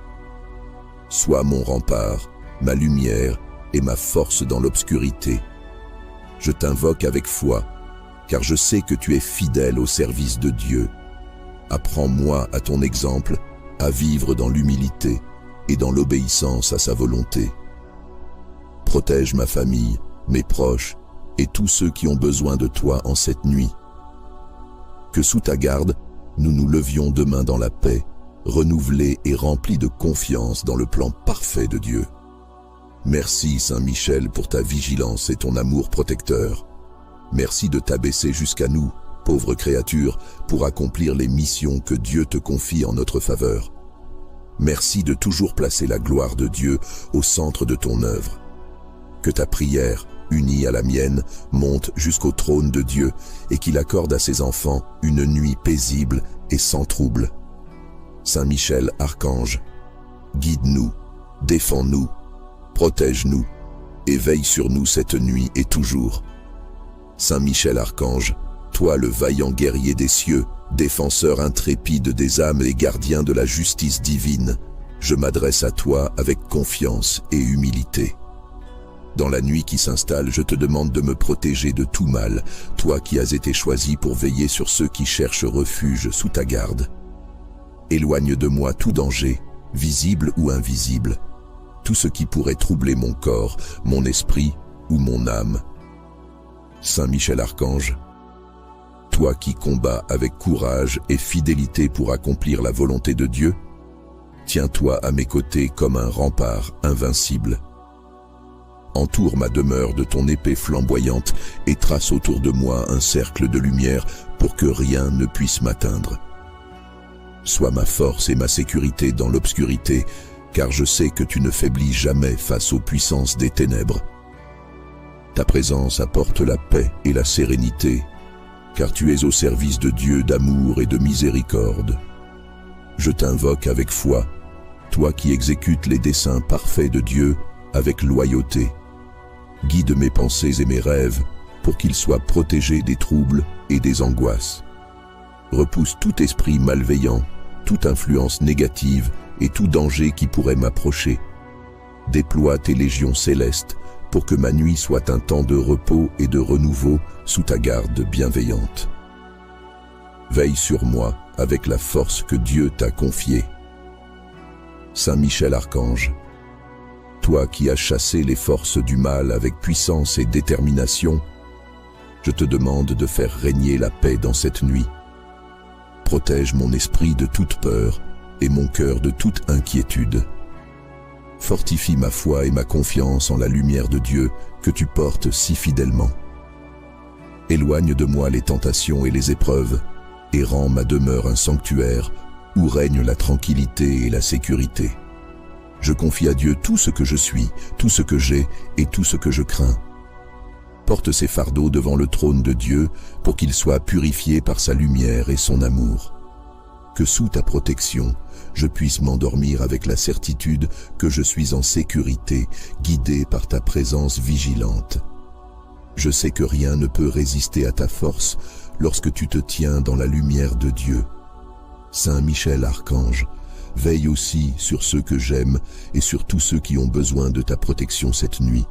Sois mon rempart, ma lumière et ma force dans l'obscurité. Je t'invoque avec foi, car je sais que tu es fidèle au service de Dieu. Apprends-moi à ton exemple à vivre dans l'humilité et dans l'obéissance à sa volonté. Protège ma famille, mes proches et tous ceux qui ont besoin de toi en cette nuit. Que sous ta garde, nous nous levions demain dans la paix, renouvelés et remplis de confiance dans le plan parfait de Dieu. Merci Saint Michel pour ta vigilance et ton amour protecteur. Merci de t'abaisser jusqu'à nous, pauvres créatures, pour accomplir les missions que Dieu te confie en notre faveur. Merci de toujours placer la gloire de Dieu au centre de ton œuvre. Que ta prière, unie à la mienne, monte jusqu'au trône de Dieu et qu'il accorde à ses enfants une nuit paisible et sans trouble. Saint Michel Archange, guide-nous, défends-nous, protège-nous et veille sur nous cette nuit et toujours. Saint Michel Archange, toi le vaillant guerrier des cieux, défenseur intrépide des âmes et gardien de la justice divine, je m'adresse à toi avec confiance et humilité. Dans la nuit qui s'installe, je te demande de me protéger de tout mal, toi qui as été choisi pour veiller sur ceux qui cherchent refuge sous ta garde. Éloigne de moi tout danger, visible ou invisible, tout ce qui pourrait troubler mon corps, mon esprit ou mon âme. Saint Michel Archange, toi qui combats avec courage et fidélité pour accomplir la volonté de Dieu, tiens-toi à mes côtés comme un rempart invincible. Entoure ma demeure de ton épée flamboyante et trace autour de moi un cercle de lumière pour que rien ne puisse m'atteindre. Sois ma force et ma sécurité dans l'obscurité, car je sais que tu ne faiblis jamais face aux puissances des ténèbres. Ta présence apporte la paix et la sérénité, car tu es au service de Dieu d'amour et de miséricorde. Je t'invoque avec foi, toi qui exécutes les desseins parfaits de Dieu avec loyauté. Guide mes pensées et mes rêves pour qu'ils soient protégés des troubles et des angoisses. Repousse tout esprit malveillant, toute influence négative et tout danger qui pourrait m'approcher. Déploie tes légions célestes pour que ma nuit soit un temps de repos et de renouveau sous ta garde bienveillante. Veille sur moi avec la force que Dieu t'a confiée. Saint Michel Archange, toi qui as chassé les forces du mal avec puissance et détermination, je te demande de faire régner la paix dans cette nuit. Protège mon esprit de toute peur et mon cœur de toute inquiétude. Fortifie ma foi et ma confiance en la lumière de Dieu que tu portes si fidèlement. Éloigne de moi les tentations et les épreuves, et rends ma demeure un sanctuaire où règne la tranquillité et la sécurité. Je confie à Dieu tout ce que je suis, tout ce que j'ai et tout ce que je crains. Porte ces fardeaux devant le trône de Dieu pour qu'ils soient purifiés par sa lumière et son amour. Que sous ta protection, je puisse m'endormir avec la certitude que je suis en sécurité, guidé par ta présence vigilante. Je sais que rien ne peut résister à ta force lorsque tu te tiens dans la lumière de Dieu. Saint Michel Archange, veille aussi sur ceux que j'aime et sur tous ceux qui ont besoin de ta protection cette nuit.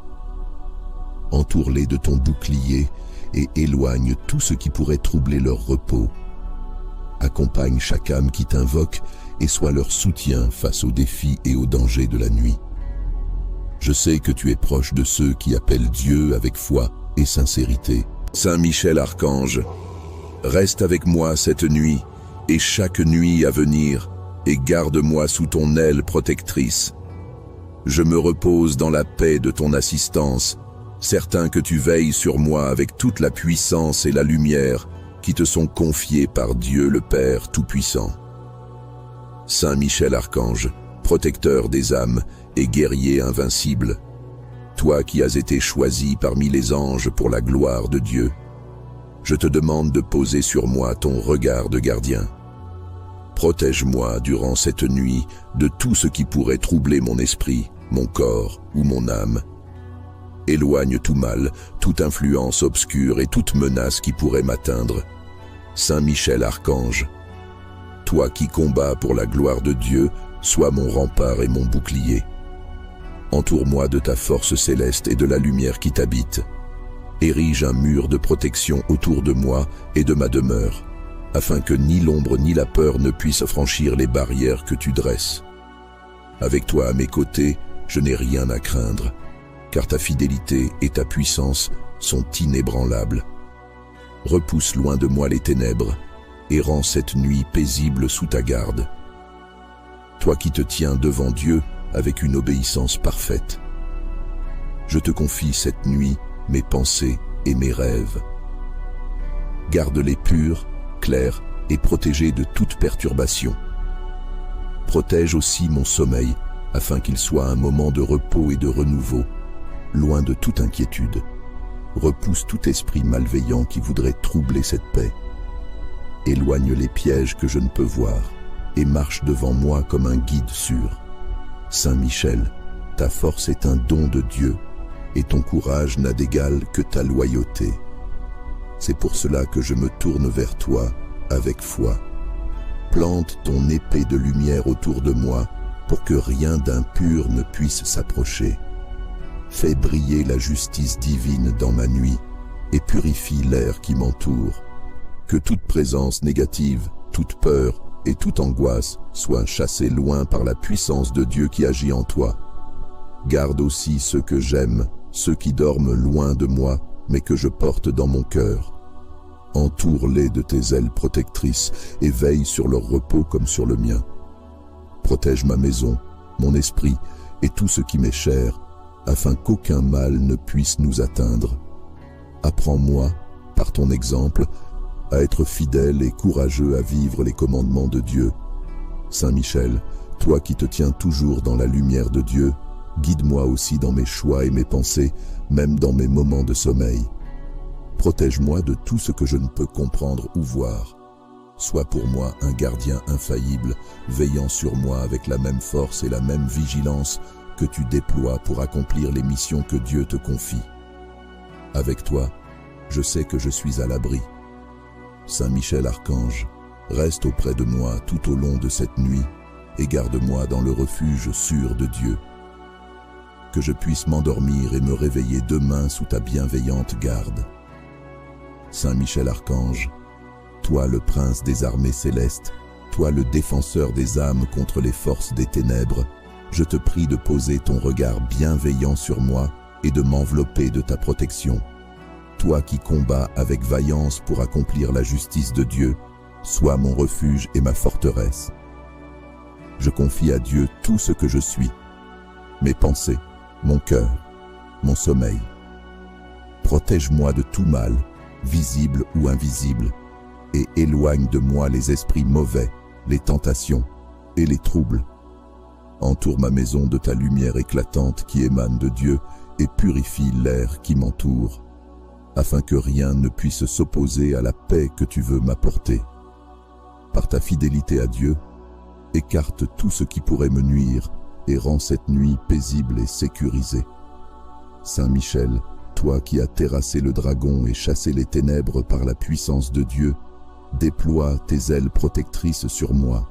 Entoure-les de ton bouclier et éloigne tout ce qui pourrait troubler leur repos. Accompagne chaque âme qui t'invoque et sois leur soutien face aux défis et aux dangers de la nuit. Je sais que tu es proche de ceux qui appellent Dieu avec foi et sincérité. Saint Michel Archange, reste avec moi cette nuit et chaque nuit à venir, et garde-moi sous ton aile protectrice. Je me repose dans la paix de ton assistance, certain que tu veilles sur moi avec toute la puissance et la lumière qui te sont confiées par Dieu le Père Tout-Puissant. Saint Michel Archange, protecteur des âmes et guerrier invincible, toi qui as été choisi parmi les anges pour la gloire de Dieu, je te demande de poser sur moi ton regard de gardien. Protège-moi durant cette nuit de tout ce qui pourrait troubler mon esprit, mon corps ou mon âme. Éloigne tout mal, toute influence obscure et toute menace qui pourrait m'atteindre. Saint Michel Archange, toi qui combats pour la gloire de Dieu, sois mon rempart et mon bouclier. Entoure-moi de ta force céleste et de la lumière qui t'habite. Érige un mur de protection autour de moi et de ma demeure, afin que ni l'ombre ni la peur ne puissent franchir les barrières que tu dresses. Avec toi à mes côtés, je n'ai rien à craindre, car ta fidélité et ta puissance sont inébranlables. Repousse loin de moi les ténèbres et rends cette nuit paisible sous ta garde. Toi qui te tiens devant Dieu avec une obéissance parfaite. Je te confie cette nuit mes pensées et mes rêves. Garde-les purs, clairs et protégés de toute perturbation. Protège aussi mon sommeil afin qu'il soit un moment de repos et de renouveau, loin de toute inquiétude. Repousse tout esprit malveillant qui voudrait troubler cette paix. Éloigne les pièges que je ne peux voir et marche devant moi comme un guide sûr. Saint Michel, ta force est un don de Dieu et ton courage n'a d'égal que ta loyauté. C'est pour cela que je me tourne vers toi avec foi. Plante ton épée de lumière autour de moi pour que rien d'impur ne puisse s'approcher. Fais briller la justice divine dans ma nuit et purifie l'air qui m'entoure. Que toute présence négative, toute peur et toute angoisse soient chassées loin par la puissance de Dieu qui agit en toi. Garde aussi ceux que j'aime, ceux qui dorment loin de moi, mais que je porte dans mon cœur. Entoure-les de tes ailes protectrices et veille sur leur repos comme sur le mien. Protège ma maison, mon esprit et tout ce qui m'est cher, afin qu'aucun mal ne puisse nous atteindre. Apprends-moi, par ton exemple, à être fidèle et courageux à vivre les commandements de Dieu. Saint Michel, toi qui te tiens toujours dans la lumière de Dieu, guide-moi aussi dans mes choix et mes pensées, même dans mes moments de sommeil. Protège-moi de tout ce que je ne peux comprendre ou voir. Sois pour moi un gardien infaillible, veillant sur moi avec la même force et la même vigilance que tu déploies pour accomplir les missions que Dieu te confie. Avec toi, je sais que je suis à l'abri. Saint Michel Archange, reste auprès de moi tout au long de cette nuit et garde-moi dans le refuge sûr de Dieu. Que je puisse m'endormir et me réveiller demain sous ta bienveillante garde. Saint Michel Archange, toi le prince des armées célestes, toi le défenseur des âmes contre les forces des ténèbres, je te prie de poser ton regard bienveillant sur moi et de m'envelopper de ta protection. Toi qui combats avec vaillance pour accomplir la justice de Dieu, sois mon refuge et ma forteresse. Je confie à Dieu tout ce que je suis, mes pensées, mon cœur, mon sommeil. Protège-moi de tout mal visibles ou invisibles, et éloigne de moi les esprits mauvais, les tentations et les troubles. Entoure ma maison de ta lumière éclatante qui émane de Dieu et purifie l'air qui m'entoure, afin que rien ne puisse s'opposer à la paix que tu veux m'apporter. Par ta fidélité à Dieu, écarte tout ce qui pourrait me nuire et rends cette nuit paisible et sécurisée. Saint Michel, toi qui as terrassé le dragon et chassé les ténèbres par la puissance de Dieu, déploie tes ailes protectrices sur moi.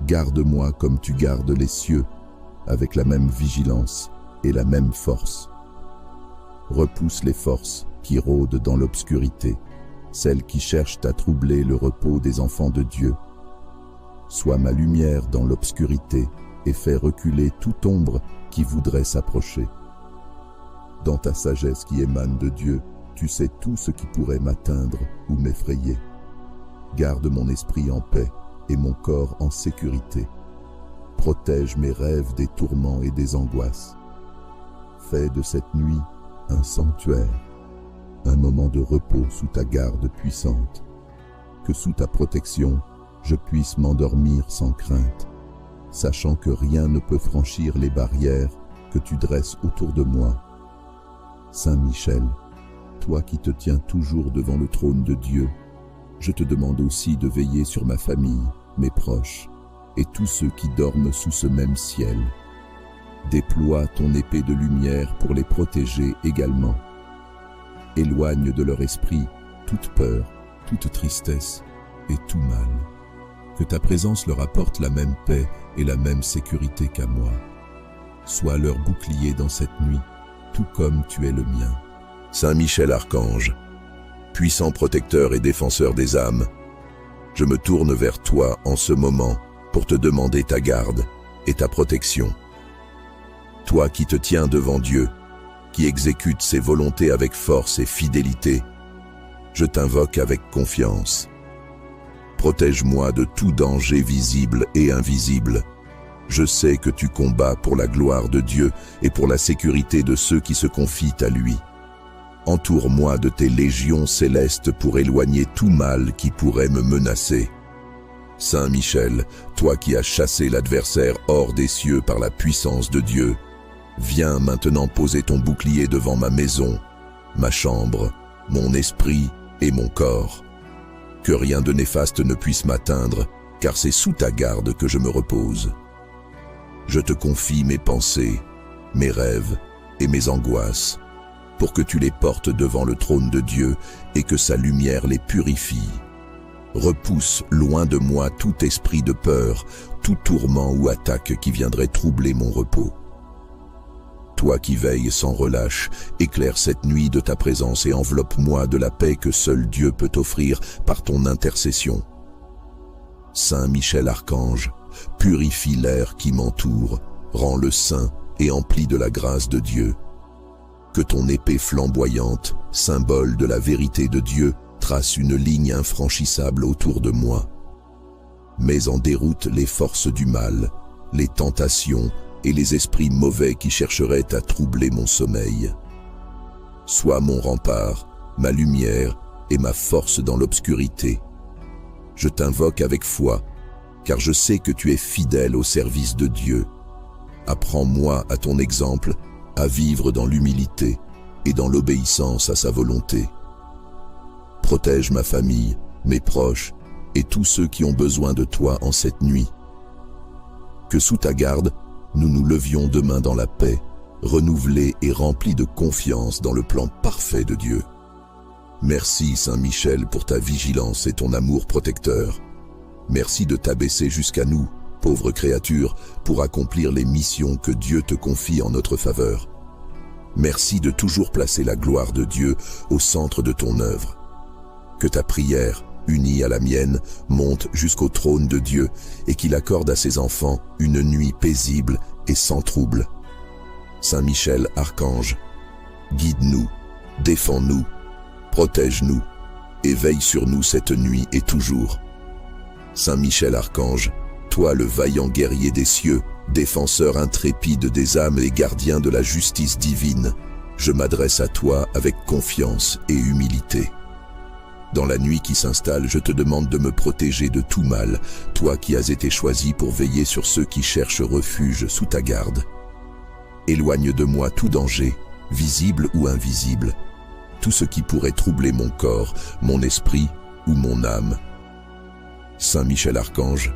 Garde-moi comme tu gardes les cieux, avec la même vigilance et la même force. Repousse les forces qui rôdent dans l'obscurité, celles qui cherchent à troubler le repos des enfants de Dieu. Sois ma lumière dans l'obscurité et fais reculer toute ombre qui voudrait s'approcher. Dans ta sagesse qui émane de Dieu, tu sais tout ce qui pourrait m'atteindre ou m'effrayer. Garde mon esprit en paix et mon corps en sécurité. Protège mes rêves des tourments et des angoisses. Fais de cette nuit un sanctuaire, un moment de repos sous ta garde puissante. Que sous ta protection, je puisse m'endormir sans crainte, sachant que rien ne peut franchir les barrières que tu dresses autour de moi. Saint Michel, toi qui te tiens toujours devant le trône de Dieu, je te demande aussi de veiller sur ma famille, mes proches, et tous ceux qui dorment sous ce même ciel. Déploie ton épée de lumière pour les protéger également. Éloigne de leur esprit toute peur, toute tristesse et tout mal. Que ta présence leur apporte la même paix et la même sécurité qu'à moi. Sois leur bouclier dans cette nuit, tout comme tu es le mien. Saint Michel Archange, puissant protecteur et défenseur des âmes, je me tourne vers toi en ce moment pour te demander ta garde et ta protection. Toi qui te tiens devant Dieu, qui exécute ses volontés avec force et fidélité, je t'invoque avec confiance. Protège-moi de tout danger visible et invisible. Je sais que tu combats pour la gloire de Dieu et pour la sécurité de ceux qui se confient à lui. Entoure-moi de tes légions célestes pour éloigner tout mal qui pourrait me menacer. Saint Michel, toi qui as chassé l'adversaire hors des cieux par la puissance de Dieu, viens maintenant poser ton bouclier devant ma maison, ma chambre, mon esprit et mon corps. Que rien de néfaste ne puisse m'atteindre, car c'est sous ta garde que je me repose. Je te confie mes pensées, mes rêves et mes angoisses, pour que tu les portes devant le trône de Dieu et que sa lumière les purifie. Repousse loin de moi tout esprit de peur, tout tourment ou attaque qui viendrait troubler mon repos. Toi qui veilles sans relâche, éclaire cette nuit de ta présence et enveloppe-moi de la paix que seul Dieu peut offrir par ton intercession. Saint Michel Archange, purifie l'air qui m'entoure, rends-le saint et empli de la grâce de Dieu. Que ton épée flamboyante, symbole de la vérité de Dieu, trace une ligne infranchissable autour de moi. Mets en déroute les forces du mal, les tentations et les esprits mauvais qui chercheraient à troubler mon sommeil. Sois mon rempart, ma lumière et ma force dans l'obscurité. Je t'invoque avec foi, car je sais que tu es fidèle au service de Dieu. Apprends-moi à ton exemple à vivre dans l'humilité et dans l'obéissance à sa volonté. Protège ma famille, mes proches et tous ceux qui ont besoin de toi en cette nuit. Que sous ta garde, nous nous levions demain dans la paix, renouvelés et remplis de confiance dans le plan parfait de Dieu. Merci Saint Michel pour ta vigilance et ton amour protecteur. Merci de t'abaisser jusqu'à nous, pauvres créatures, pour accomplir les missions que Dieu te confie en notre faveur. Merci de toujours placer la gloire de Dieu au centre de ton œuvre. Que ta prière, unie à la mienne, monte jusqu'au trône de Dieu et qu'il accorde à ses enfants une nuit paisible et sans trouble. Saint Michel Archange, guide-nous, défends-nous, protège-nous et veille sur nous cette nuit et toujours. Saint Michel Archange, toi le vaillant guerrier des cieux, défenseur intrépide des âmes et gardien de la justice divine, je m'adresse à toi avec confiance et humilité. Dans la nuit qui s'installe, je te demande de me protéger de tout mal, toi qui as été choisi pour veiller sur ceux qui cherchent refuge sous ta garde. Éloigne de moi tout danger, visible ou invisible, tout ce qui pourrait troubler mon corps, mon esprit ou mon âme. Saint Michel Archange,